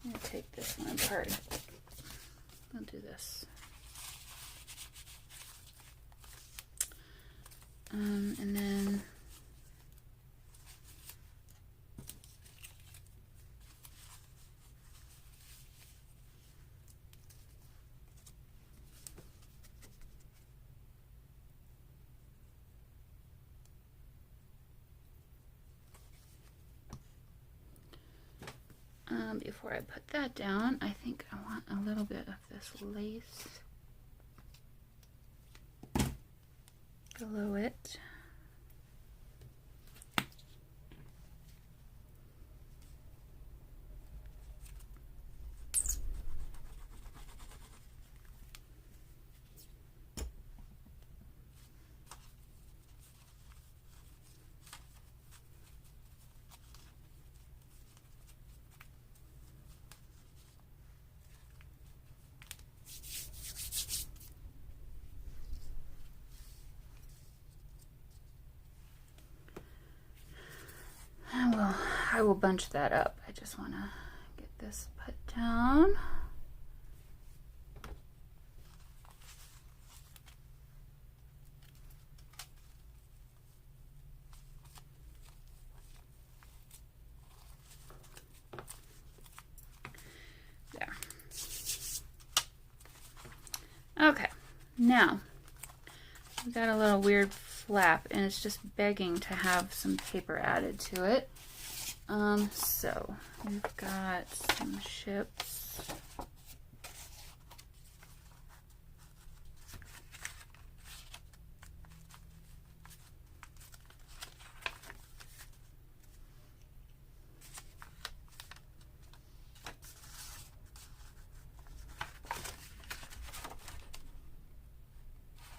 I'm going to take this one apart. I'll do this. And then before I put that down, I think I want a little bit of this lace below it. I will bunch that up. I just want to get this put down. There. Okay, now we got a little weird flap and it's just begging to have some paper added to it. So we've got some ships.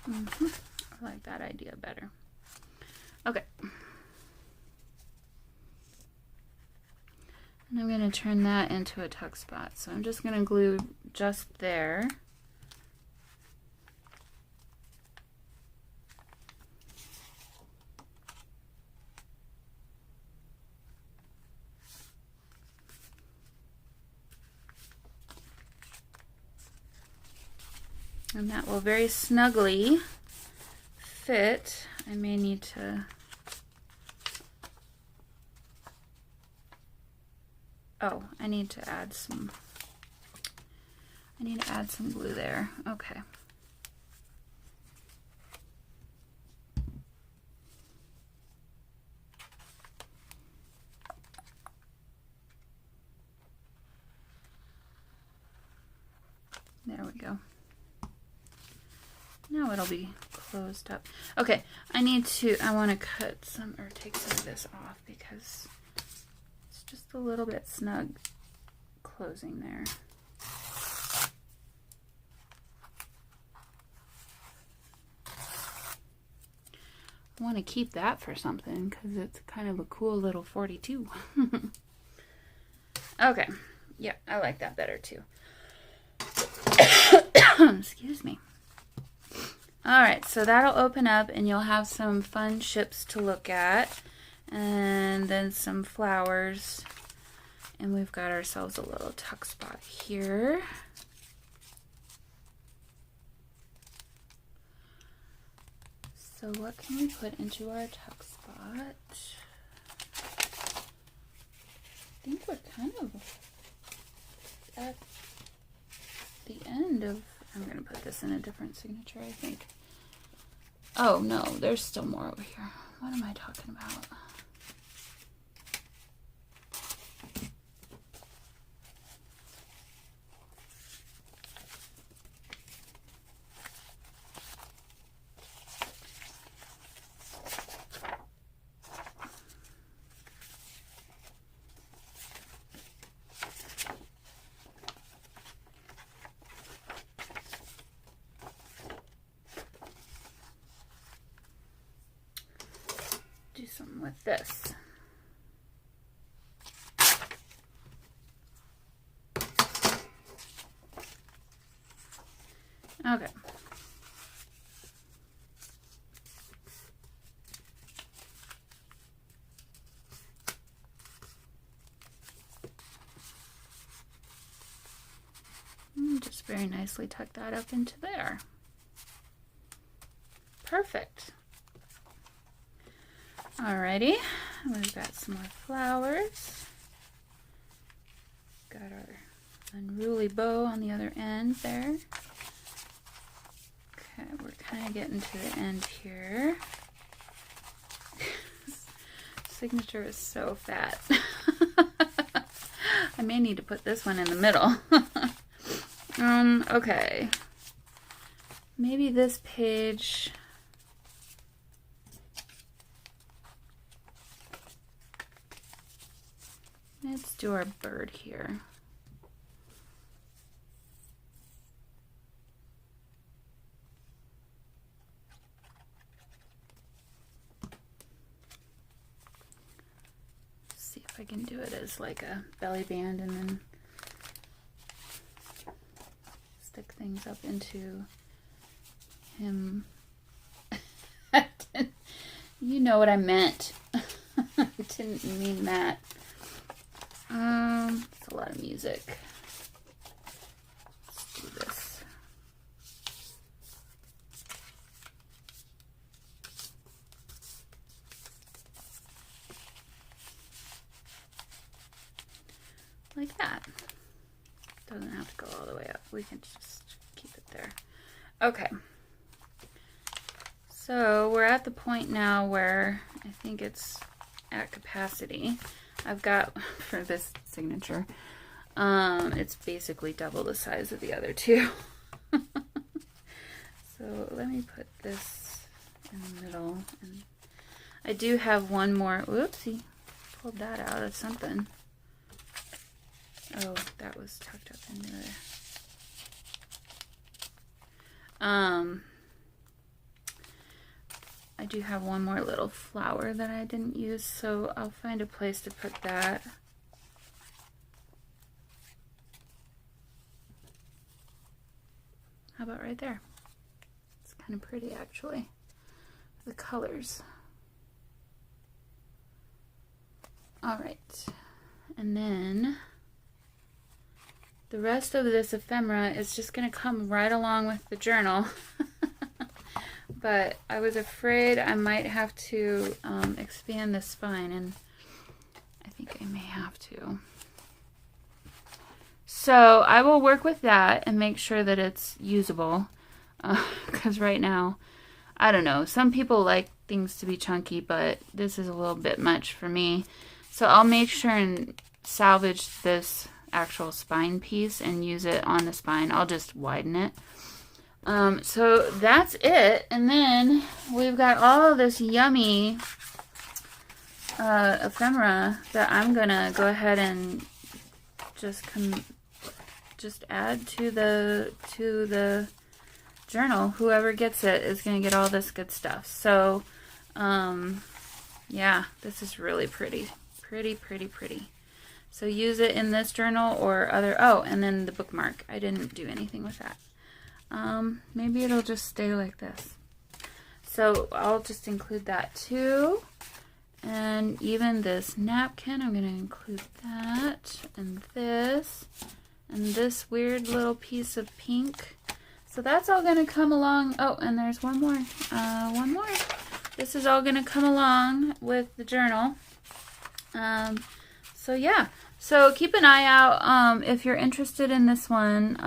I like that idea better. Okay. And I'm going to turn that into a tuck spot. So I'm just going to glue just there. And that will very snugly fit. I may need to... Oh, I need to add some glue there. Okay. There we go. Now it'll be closed up. Okay, I want to cut some, or take some of this off because it's just a little bit snug closing there. I want to keep that for something because it's kind of a cool little 42. Okay, yeah, I like that better too. Excuse me. All right, so that'll open up and you'll have some fun ships to look at, and then some flowers. And we've got ourselves a little tuck spot here. So what can we put into our tuck spot? I think we're kind of at the end of, I'm going to put this in a different signature, I think. Oh no, there's still more over here. What am I talking about? Do something with this. Okay. Just very nicely tuck that up into there. Perfect. Alrighty, we've got some more flowers. Got our unruly bow on the other end there. Okay, we're kind of getting to the end here. Signature is so fat. I may need to put this one in the middle. Okay. Maybe this page. Let's do our bird here. See if I can do it as like a belly band and then stick things up into him. You know what I meant. I didn't mean that. It's a lot of music. Let's do this. Like that. Doesn't have to go all the way up. We can just keep it there. Okay. So we're at the point now where I think it's at capacity. I've got, for this signature, it's basically double the size of the other two. So let me put this in the middle. And I do have one more, whoopsie, pulled that out of something. Oh, that was tucked up in there. I do have one more little flower that I didn't use, so I'll find a place to put that. How about right there? It's kind of pretty, actually. The colors. All right, and then the rest of this ephemera is just going to come right along with the journal. But I was afraid I might have to expand the spine, and I think I may have to. So I will work with that and make sure that it's usable, because right now, I don't know, some people like things to be chunky, but this is a little bit much for me. So I'll make sure and salvage this actual spine piece and use it on the spine. I'll just widen it. So that's it, and then we've got all of this yummy ephemera that I'm gonna go ahead and just add to the journal. Whoever gets it is gonna get all this good stuff. So yeah, this is really pretty. So use it in this journal or other. Oh, and then the bookmark, I didn't do anything with that. maybe it'll just stay like this. So I'll just include that too. And even this napkin, I'm going to include that, and this weird little piece of pink. So that's all going to come along. Oh, and there's one more. This is all going to come along with the journal. So yeah. So keep an eye out if you're interested in this one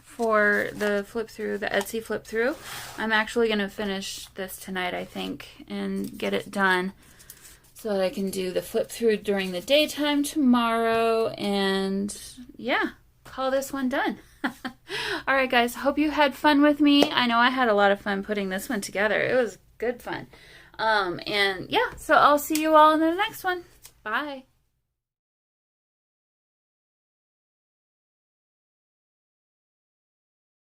for the flip through, the Etsy flip through. I'm actually going to finish this tonight, I think, and get it done so that I can do the flip through during the daytime tomorrow, and yeah, call this one done. All right, guys, hope you had fun with me. I know I had a lot of fun putting this one together. It was good fun. And yeah, so I'll see you all in the next one. Bye.